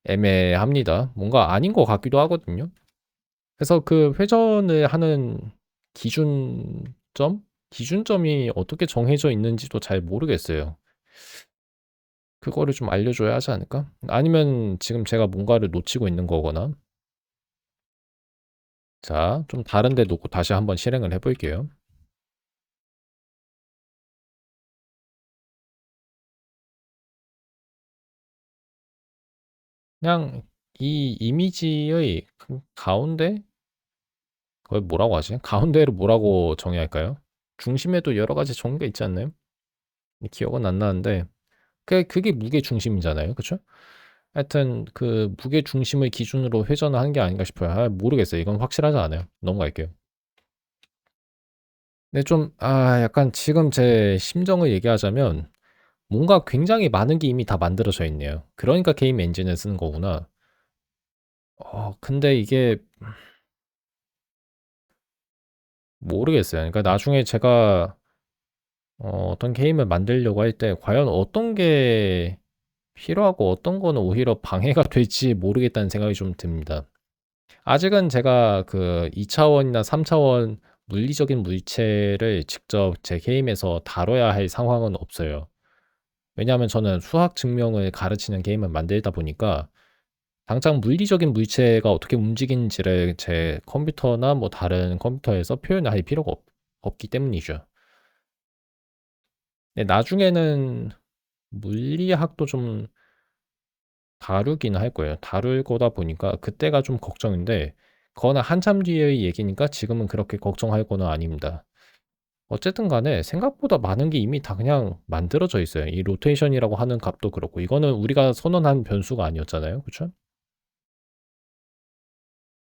애매합니다. 뭔가 아닌 것 같기도 하거든요. 그래서 그 회전을 하는 기준점? 기준점이 어떻게 정해져 있는지도 잘 모르겠어요. 그거를 좀 알려줘야 하지 않을까? 아니면 지금 제가 뭔가를 놓치고 있는 거거나. 자, 좀 다른 데 놓고 다시 한번 실행을 해볼게요. 그냥 이 이미지의 그 가운데? 그걸 뭐라고 하지? 가운데를 뭐라고 정의해야 할까요? 중심에도 여러 가지 정의가 있지 않나요? 기억은 안 나는데 그게 무게 중심이잖아요. 그쵸? 하여튼 그 무게 중심을 기준으로 회전을 하는 게 아닌가 싶어요. 모르겠어요. 이건 확실하지 않아요. 넘어갈게요. 근데 좀 약간 지금 제 심정을 얘기하자면 뭔가 굉장히 많은 게 이미 다 만들어져 있네요. 그러니까 게임 엔진을 쓰는 거구나. 근데 이게 모르겠어요. 그러니까 나중에 제가 어떤 게임을 만들려고 할 때 과연 어떤 게 필요하고 어떤 거는 오히려 방해가 될지 모르겠다는 생각이 좀 듭니다. 아직은 제가 그 2차원이나 3차원 물리적인 물체를 직접 제 게임에서 다뤄야 할 상황은 없어요. 왜냐하면 저는 수학 증명을 가르치는 게임을 만들다 보니까 당장 물리적인 물체가 어떻게 움직이는지를 제 컴퓨터나 뭐 다른 컴퓨터에서 표현을 할 필요가 없기 때문이죠. 근데 나중에는 물리학도 좀 다루긴 할 거예요. 다룰 거다 보니까 그때가 좀 걱정인데 그거는 한참 뒤의 얘기니까 지금은 그렇게 걱정할 거는 아닙니다. 어쨌든 간에 생각보다 많은 게 이미 다 그냥 만들어져 있어요. 이 로테이션이라고 하는 값도 그렇고 이거는 우리가 선언한 변수가 아니었잖아요. 그쵸?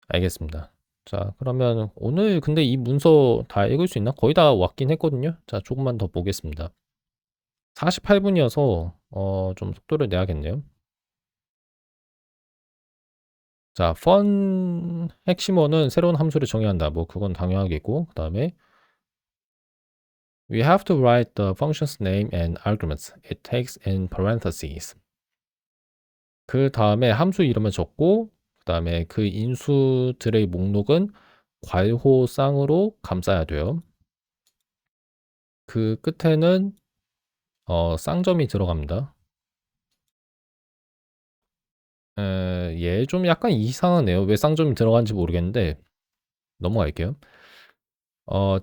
알겠습니다. 자, 그러면 오늘 근데 이 문서 다 읽을 수 있나? 거의 다 왔긴 했거든요. 자, 조금만 더 보겠습니다. 48분이어서 좀 속도를 내야겠네요. 자, fun 핵심어는 새로운 함수를 정의한다. 뭐 그건 당연하겠고 그다음에 we have to write the function's name and arguments. It takes in parentheses. 그 다음에 함수 이름을 적고 그다음에 그 인수들의 목록은 괄호쌍으로 감싸야 돼요. 그 끝에는 쌍점이 들어갑니다. 얘 좀 약간 이상하네요. 왜 쌍점이 들어간지 모르겠는데 넘어갈게요.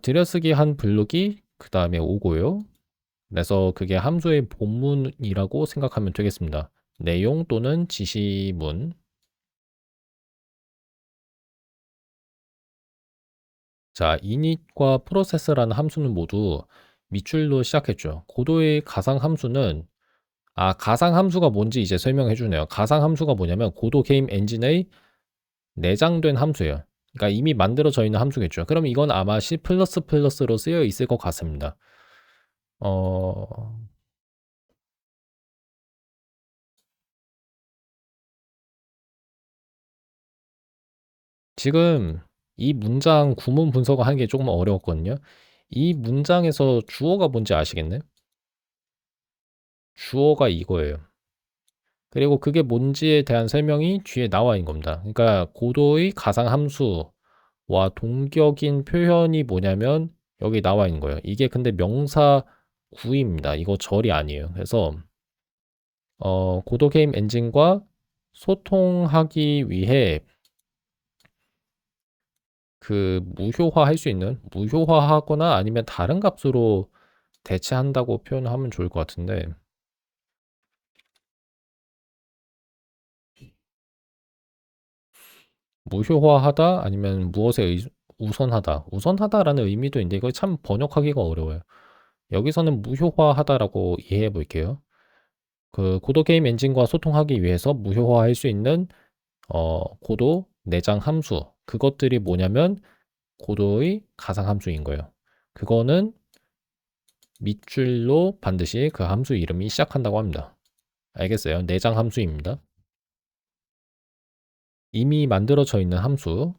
들여쓰기 한 블록이 그 다음에 오고요. 그래서 그게 함수의 본문이라고 생각하면 되겠습니다. 내용 또는 지시문. 자, init과 process라는 함수는 모두 밑줄로 시작했죠. 고도의 가상 함수는 가상 함수가 뭔지 이제 설명해 주네요. 가상 함수가 뭐냐면 고도 게임 엔진의 내장된 함수예요. 그러니까 이미 만들어져 있는 함수겠죠. 그럼 이건 아마 C++로 쓰여 있을 것 같습니다. 어, 지금 이 문장 구문 분석을 하는 게 조금 어려웠거든요. 이 문장에서 주어가 뭔지 아시겠네? 주어가 이거예요. 그리고 그게 뭔지에 대한 설명이 뒤에 나와 있는 겁니다. 그러니까 고도의 가상함수와 동격인 표현이 뭐냐면 여기 나와 있는 거예요. 이게 근데 명사 구입니다. 이거 절이 아니에요. 그래서 고도 게임 엔진과 소통하기 위해 그 무효화할 수 있는 무효화하거나 아니면 다른 값으로 대체한다고 표현하면 좋을 것 같은데 무효화하다 아니면 무엇에 우선하다. 우선하다라는 의미도 있는데 이거 참 번역하기가 어려워요. 여기서는 무효화하다라고 이해해 볼게요. 그 고도 게임 엔진과 소통하기 위해서 무효화할 수 있는 고도 내장 함수. 그것들이 뭐냐면 고도의 가상 함수인 거예요. 그거는 밑줄로 반드시 그 함수 이름이 시작한다고 합니다. 알겠어요? 내장 함수입니다. 이미 만들어져 있는 함수.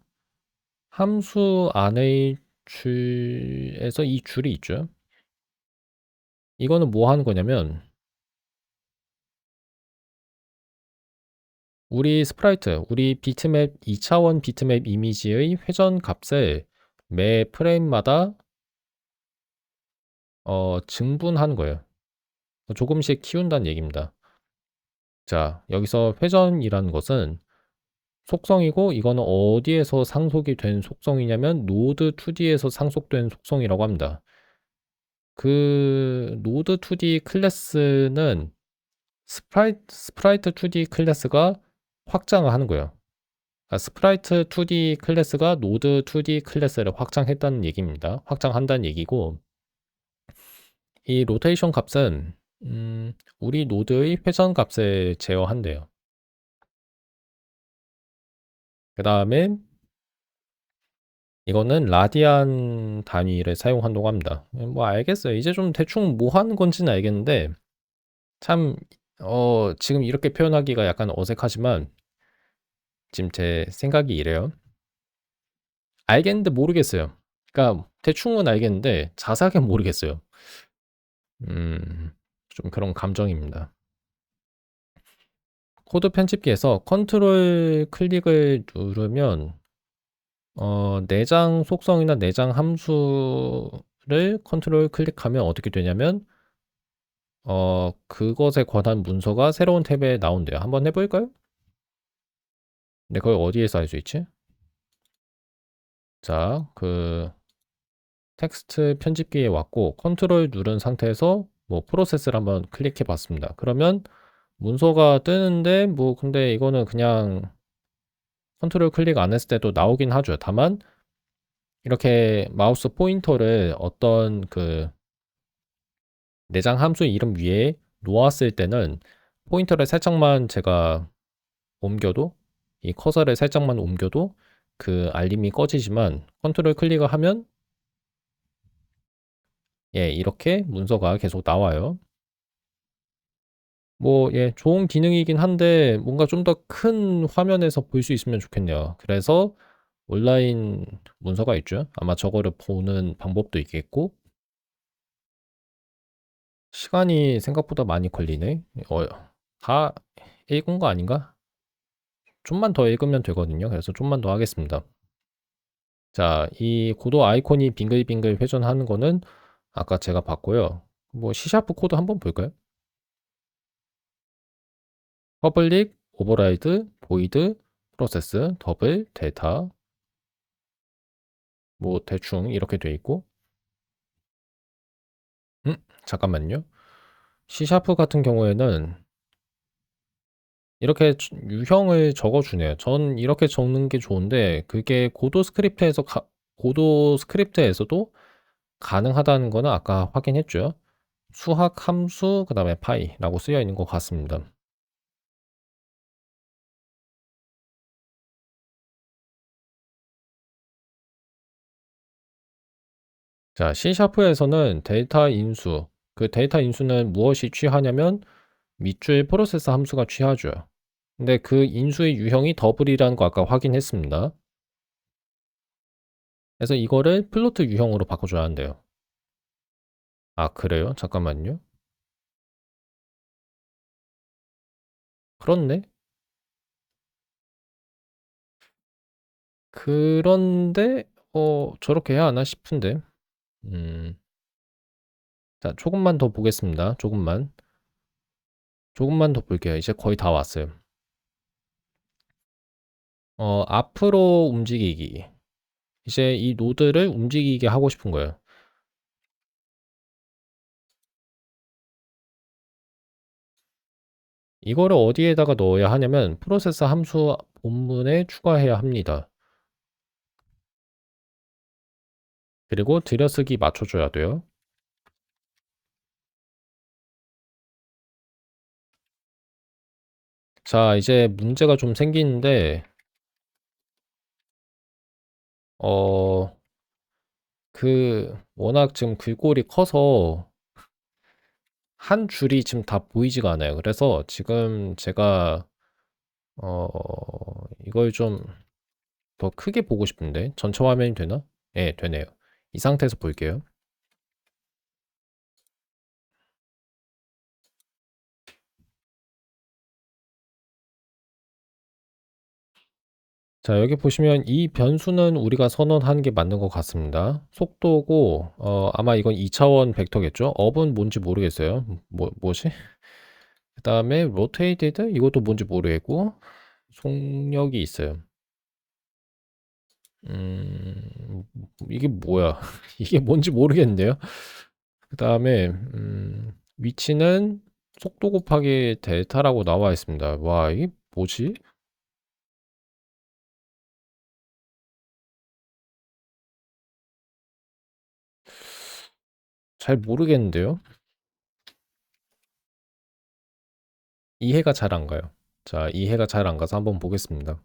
함수 안의 줄에서 이 줄이 있죠. 이거는 뭐 하는 거냐면 우리 스프라이트, 우리 비트맵 2차원 비트맵 이미지의 회전 값을 매 프레임마다 증분하는 거예요. 조금씩 키운다는 얘기입니다. 자, 여기서 회전이라는 것은 속성이고 이거는 어디에서 상속이 된 속성이냐면 노드 2D에서 상속된 속성이라고 합니다. 그 노드 2D 클래스는 스프라이트 2D 클래스가 확장을 하는 거예요. 그러니까 스프라이트 2D 클래스가 노드 2D 클래스를 확장했다는 얘기입니다. 확장한다는 얘기고 이 로테이션 값은 우리 노드의 회전 값을 제어한대요. 그 다음에 이거는 라디안 단위를 사용한다고 합니다. 뭐 알겠어요. 이제 좀 대충 뭐 하는 건지는 알겠는데 참 지금 이렇게 표현하기가 약간 어색하지만 지금 제 생각이 이래요. 알겠는데 모르겠어요. 그러니까 대충은 알겠는데 자세하게 모르겠어요. 좀 그런 감정입니다. 코드 편집기에서 컨트롤 클릭을 누르면 내장 속성이나 내장 함수를 컨트롤 클릭하면 어떻게 되냐면 그것에 관한 문서가 새로운 탭에 나온대요. 한번 해볼까요? 근데 그걸 어디에서 할 수 있지? 자, 그 텍스트 편집기에 왔고 컨트롤 누른 상태에서 뭐 프로세스를 한번 클릭해 봤습니다. 그러면 문서가 뜨는데 뭐 근데 이거는 그냥 컨트롤 클릭 안 했을 때도 나오긴 하죠. 다만 이렇게 마우스 포인터를 어떤 그 내장 함수 이름 위에 놓았을 때는 포인터를 살짝만 제가 옮겨도 이 커서를 살짝만 옮겨도 그 알림이 꺼지지만 컨트롤 클릭을 하면 예, 이렇게 문서가 계속 나와요. 뭐, 예, 좋은 기능이긴 한데 뭔가 좀 더 큰 화면에서 볼 수 있으면 좋겠네요. 그래서 온라인 문서가 있죠. 아마 저거를 보는 방법도 있겠고 시간이 생각보다 많이 걸리네. 다 읽은 거 아닌가? 좀만 더 읽으면 되거든요. 그래서 좀만 더 하겠습니다. 자, 이 고도 아이콘이 빙글빙글 회전하는 거는 아까 제가 봤고요. 뭐 C# 코드 한번 볼까요? 퍼블릭, 오버라이드, 보이드, 프로세스, 더블, 델타 뭐 대충 이렇게 돼 있고 음, 잠깐만요. C# 같은 경우에는 이렇게 유형을 적어주네요. 전 이렇게 적는 게 좋은데 그게 고도 스크립트에서도 가능하다는 거는 아까 확인했죠. 수학 함수 그다음에 파이라고 쓰여 있는 것 같습니다. 자, C#에서는 데이터 인수. 그 데이터 인수는 무엇이 취하냐면 밑줄 프로세스 함수가 취하죠. 근데 그 인수의 유형이 더블이라는 거 아까 확인했습니다. 그래서 이거를 플로트 유형으로 바꿔줘야 한대요. 아, 그래요? 잠깐만요. 그렇네. 그런데 저렇게 해야 하나 싶은데. 음. 자, 조금만 더 보겠습니다. 조금만. 조금만 더 볼게요. 이제 거의 다 왔어요. 앞으로 움직이기. 이제 이 노드를 움직이게 하고 싶은 거예요. 이거를 어디에다가 넣어야 하냐면 프로세서 함수 본문에 추가해야 합니다. 그리고 들여쓰기 맞춰줘야 돼요. 자, 이제 문제가 좀 생기는데, 어, 워낙 지금 글꼴이 커서 한 줄이 지금 다 보이지가 않아요. 그래서 지금 제가, 어, 이걸 좀 더 크게 보고 싶은데, 전체 화면이 되나? 네, 되네요. 이 상태에서 볼게요. 자, 여기 보시면 이 변수는 우리가 선언하는 게 맞는 것 같습니다. 속도고, 아마 이건 2차원 벡터겠죠? 업은 뭔지 모르겠어요. 뭐지? 그 다음에 rotated? 이것도 뭔지 모르겠고, 속력이 있어요. 이게 뭐야? 이게 뭔지 모르겠는데요? 그 다음에, 위치는 속도 곱하기 델타라고 나와 있습니다. 와, 이게 뭐지? 잘 모르겠는데요? 이해가 잘 안 가요. 자, 이해가 잘 안 가서 한번 보겠습니다.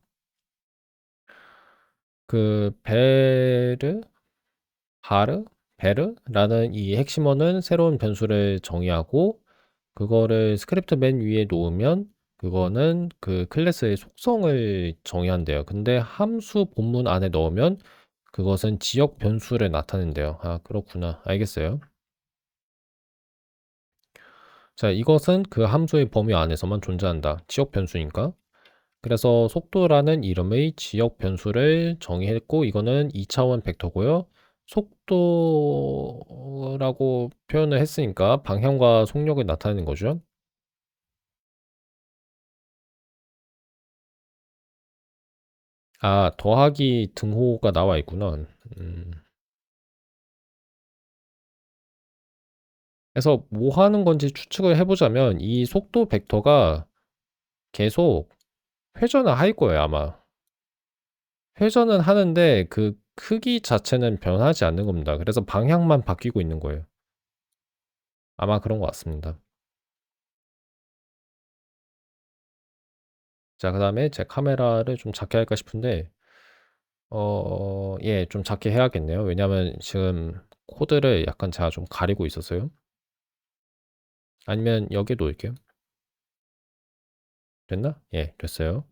베르, 바르, 베르라는 이 핵심어는 새로운 변수를 정의하고 그거를 스크립트 맨 위에 놓으면 그거는 그 클래스의 속성을 정의한대요. 근데 함수 본문 안에 넣으면 그것은 지역 변수를 나타낸대요. 아, 그렇구나. 알겠어요. 자, 이것은 그 함수의 범위 안에서만 존재한다. 지역 변수니까. 그래서 속도라는 이름의 지역 변수를 정의했고 이거는 2차원 벡터고요. 속도라고 표현을 했으니까 방향과 속력을 나타내는 거죠. 아, 더하기 등호가 나와 있구나. 음. 그래서 뭐 하는 건지 추측을 해보자면 이 속도 벡터가 계속 회전을 할 거예요, 아마. 회전은 하는데 그 크기 자체는 변하지 않는 겁니다. 그래서 방향만 바뀌고 있는 거예요. 아마 그런 것 같습니다. 자, 그 다음에 제 카메라를 좀 작게 할까 싶은데, 예, 좀 작게 해야겠네요. 왜냐면 지금 코드를 약간 제가 좀 가리고 있었어요. 아니면 여기 놓을게요. 됐나? 예, 됐어요.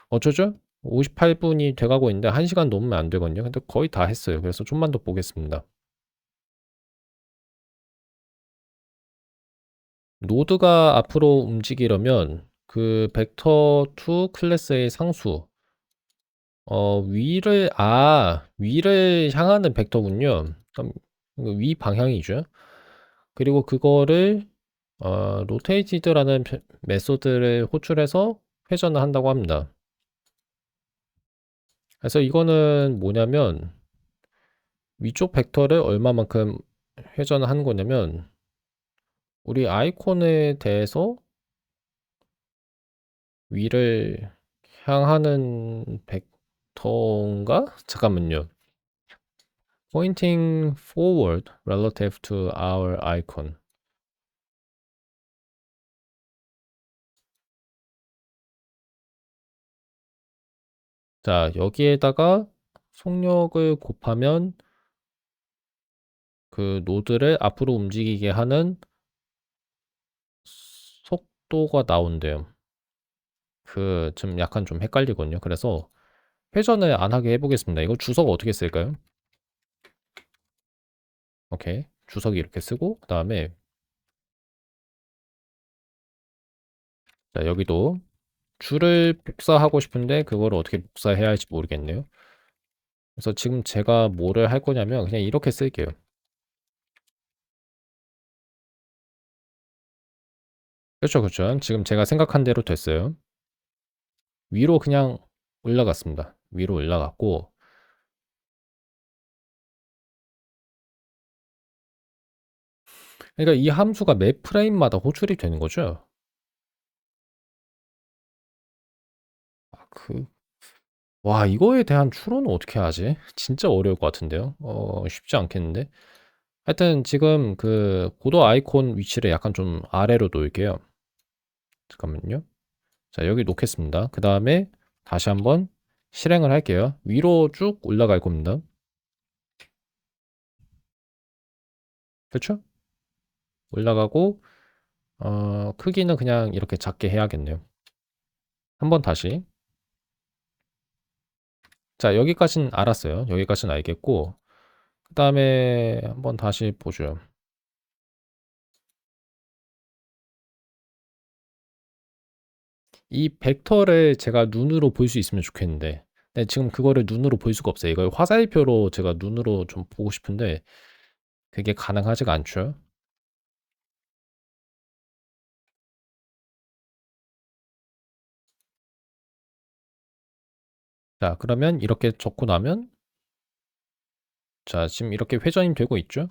어쩌죠? 58분이 돼가고 있는데 1시간 넘으면 안 되거든요. 근데 거의 다 했어요. 그래서 좀만 더 보겠습니다. 노드가 앞으로 움직이려면 그 vector2 클래스의 상수, 위를 향하는 벡터군요. 그럼 위 방향이죠. 그리고 그거를 rotated라는 메소드를 호출해서 회전을 한다고 합니다. 그래서 이거는 뭐냐면 위쪽 벡터를 얼마만큼 회전을 하는 거냐면 우리 아이콘에 대해서 위를 향하는 벡터인가? 잠깐만요. Pointing forward relative to our icon. 자, 여기에다가 속력을 곱하면 그 노드를 앞으로 움직이게 하는 속도가 나온대요. 좀 약간 좀 헷갈리거든요. 그래서 회전을 안 하게 해보겠습니다. 이거 주석 어떻게 쓸까요? 오케이. 주석이 이렇게 쓰고, 그 다음에 자, 여기도 줄을 복사하고 싶은데 그거를 어떻게 복사해야 할지 모르겠네요. 그래서 지금 제가 뭐를 할 거냐면 그냥 이렇게 쓸게요. 그렇죠, 그렇죠. 지금 제가 생각한 대로 됐어요. 위로 그냥 올라갔습니다. 위로 올라갔고, 그러니까 이 함수가 매 프레임마다 호출이 되는 거죠. 아, 와, 이거에 대한 추론은 어떻게 하지? 진짜 어려울 것 같은데요. 쉽지 않겠는데. 하여튼 지금 그 고도 아이콘 위치를 약간 좀 아래로 놓을게요. 잠깐만요. 자, 여기 놓겠습니다. 그 다음에 다시 한번 실행을 할게요. 위로 쭉 올라갈 겁니다. 그렇죠? 올라가고 크기는 그냥 이렇게 작게 해야겠네요. 한번 다시. 자, 여기까지는 알았어요. 여기까지는 알겠고 그 다음에 한번 다시 보죠. 이 벡터를 제가 눈으로 볼 수 있으면 좋겠는데 네, 지금 그거를 눈으로 볼 수가 없어요. 이걸 화살표로 제가 눈으로 좀 보고 싶은데 그게 가능하지가 않죠. 자, 그러면 이렇게 적고 나면 자, 지금 이렇게 회전이 되고 있죠.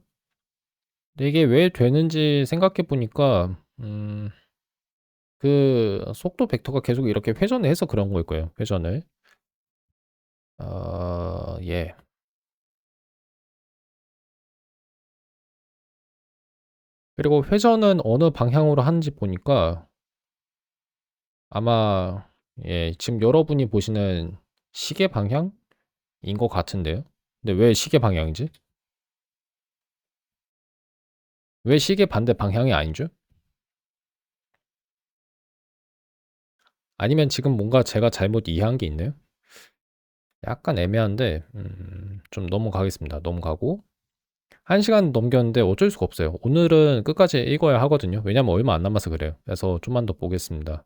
근데 이게 왜 되는지 생각해 보니까 그 속도 벡터가 계속 이렇게 회전을 해서 그런 걸 거예요. 회전을. 예. 그리고 회전은 어느 방향으로 하는지 보니까 아마 예, 지금 여러분이 보시는 시계 방향인 것 같은데요. 근데 왜 시계 방향이지? 왜 시계 반대 방향이 아니죠? 아니면 지금 뭔가 제가 잘못 이해한 게 있나요? 약간 애매한데 좀 넘어가겠습니다. 넘어가고 1시간 넘겼는데 어쩔 수가 없어요. 오늘은 끝까지 읽어야 하거든요. 왜냐면 얼마 안 남아서 그래요. 그래서 좀만 더 보겠습니다.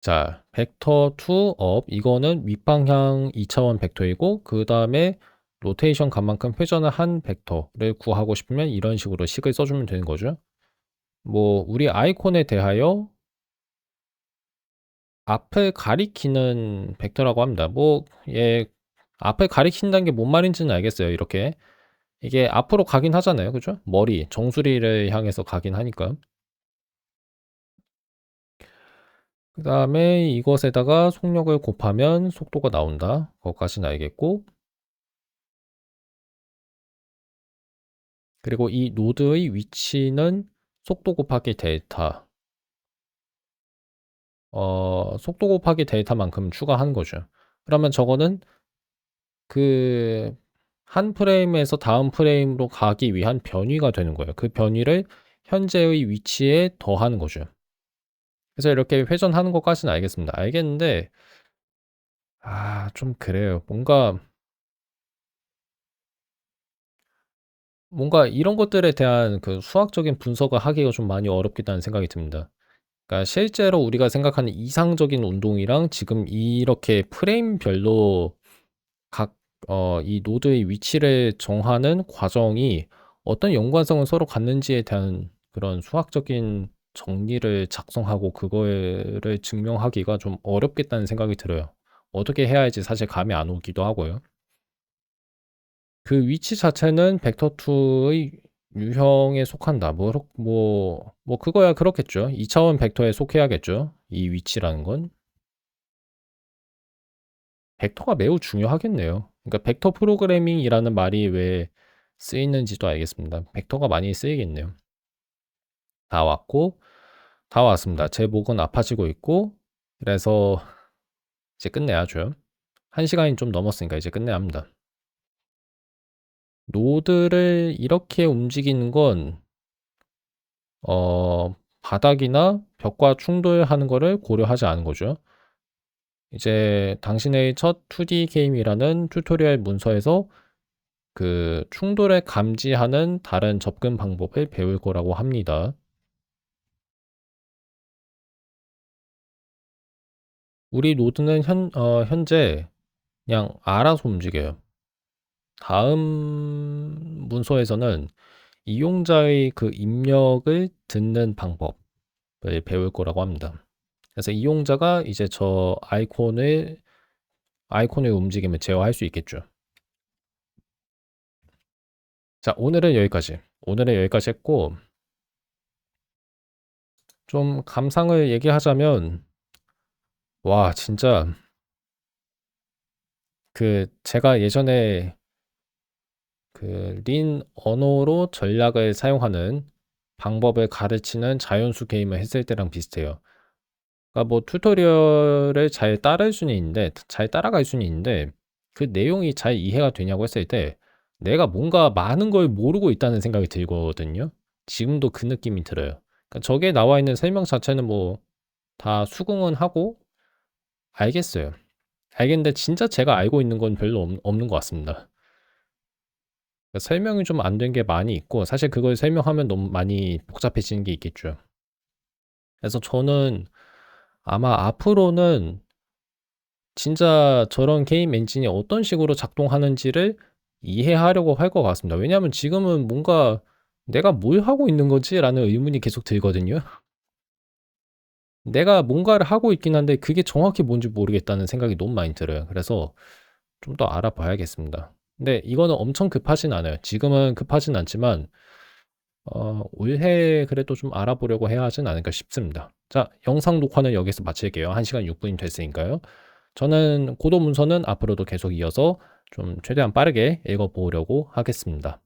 자, 벡터 to up 이거는 윗방향 2차원 벡터이고 그 다음에 로테이션 값만큼 회전을 한 벡터를 구하고 싶으면 이런 식으로 식을 써주면 되는 거죠. 뭐 우리 아이콘에 대하여 앞을 가리키는 벡터라고 합니다. 뭐 예, 앞을 가리킨다는 게 뭔 말인지는 알겠어요. 이렇게 이게 앞으로 가긴 하잖아요. 그죠? 머리, 정수리를 향해서 가긴 하니까. 그 다음에 이것에다가 속력을 곱하면 속도가 나온다. 그것까지는 알겠고. 그리고 이 노드의 위치는 속도 곱하기 델타. 속도 곱하기 델타만큼 추가하는 거죠. 그러면 저거는 그 한 프레임에서 다음 프레임으로 가기 위한 변위가 되는 거예요. 그 변위를 현재의 위치에 더하는 거죠. 그래서 이렇게 회전하는 것까지는 알겠습니다. 알겠는데 좀 그래요. 뭔가 이런 것들에 대한 그 수학적인 분석을 하기가 좀 많이 어렵겠다는 생각이 듭니다. 그러니까 실제로 우리가 생각하는 이상적인 운동이랑 지금 이렇게 프레임별로 각 이 노드의 위치를 정하는 과정이 어떤 연관성을 서로 갖는지에 대한 그런 수학적인 정리를 작성하고 그거를 증명하기가 좀 어렵겠다는 생각이 들어요. 어떻게 해야 할지 사실 감이 안 오기도 하고요. 그 위치 자체는 벡터2의 유형에 속한다. 그거야 그렇겠죠. 2차원 벡터에 속해야겠죠. 이 위치라는 건. 벡터가 매우 중요하겠네요. 그러니까 벡터 프로그래밍이라는 말이 왜 쓰이는지도 알겠습니다. 벡터가 많이 쓰이겠네요. 다 왔고, 다 왔습니다. 제 목은 아파지고 있고, 그래서 이제 끝내야죠. 1시간이 좀 넘었으니까 이제 끝내야 합니다. 노드를 이렇게 움직이는 건 바닥이나 벽과 충돌하는 거를 고려하지 않은 거죠. 이제 당신의 첫 2D 게임이라는 튜토리얼 문서에서 그 충돌을 감지하는 다른 접근 방법을 배울 거라고 합니다. 우리 노드는 현재 그냥 알아서 움직여요. 다음 문서에서는 이용자의 그 입력을 듣는 방법을 배울 거라고 합니다. 그래서 이용자가 이제 저 아이콘의 움직임을 제어할 수 있겠죠. 자, 오늘은 여기까지 했고, 좀 감상을 얘기하자면, 와, 진짜, 그, 제가 예전에 그 린 언어로 전략을 사용하는 방법을 가르치는 자연수 게임을 했을 때랑 비슷해요. 그러니까 뭐 튜토리얼을 잘 따라갈 수는 있는데, 그 내용이 잘 이해가 되냐고 했을 때, 내가 뭔가 많은 걸 모르고 있다는 생각이 들거든요. 지금도 그 느낌이 들어요. 그러니까 저게 나와 있는 설명 자체는 뭐 다 수긍은 하고 알겠어요. 알겠는데 진짜 제가 알고 있는 건 별로 없는 것 같습니다. 그러니까 설명이 좀 안 된 게 많이 있고 사실 그걸 설명하면 너무 많이 복잡해지는 게 있겠죠. 그래서 저는 아마 앞으로는 진짜 저런 게임 엔진이 어떤 식으로 작동하는지를 이해하려고 할 것 같습니다. 왜냐하면 지금은 뭔가 '내가 뭘 하고 있는 거지?'라는 의문이 계속 들거든요. 내가 뭔가를 하고 있긴 한데 그게 정확히 뭔지 모르겠다는 생각이 너무 많이 들어요. 그래서 좀 더 알아봐야겠습니다. 근데 이거는 엄청 급하진 않아요. 지금은 급하진 않지만 올해 그래도 좀 알아보려고 해야 하진 않을까 싶습니다. 자, 영상 녹화는 여기서 마칠게요. 1 시간 6 분이 됐으니까요. 저는 고도 문서는 앞으로도 계속 이어서 좀 최대한 빠르게 읽어 보려고 하겠습니다.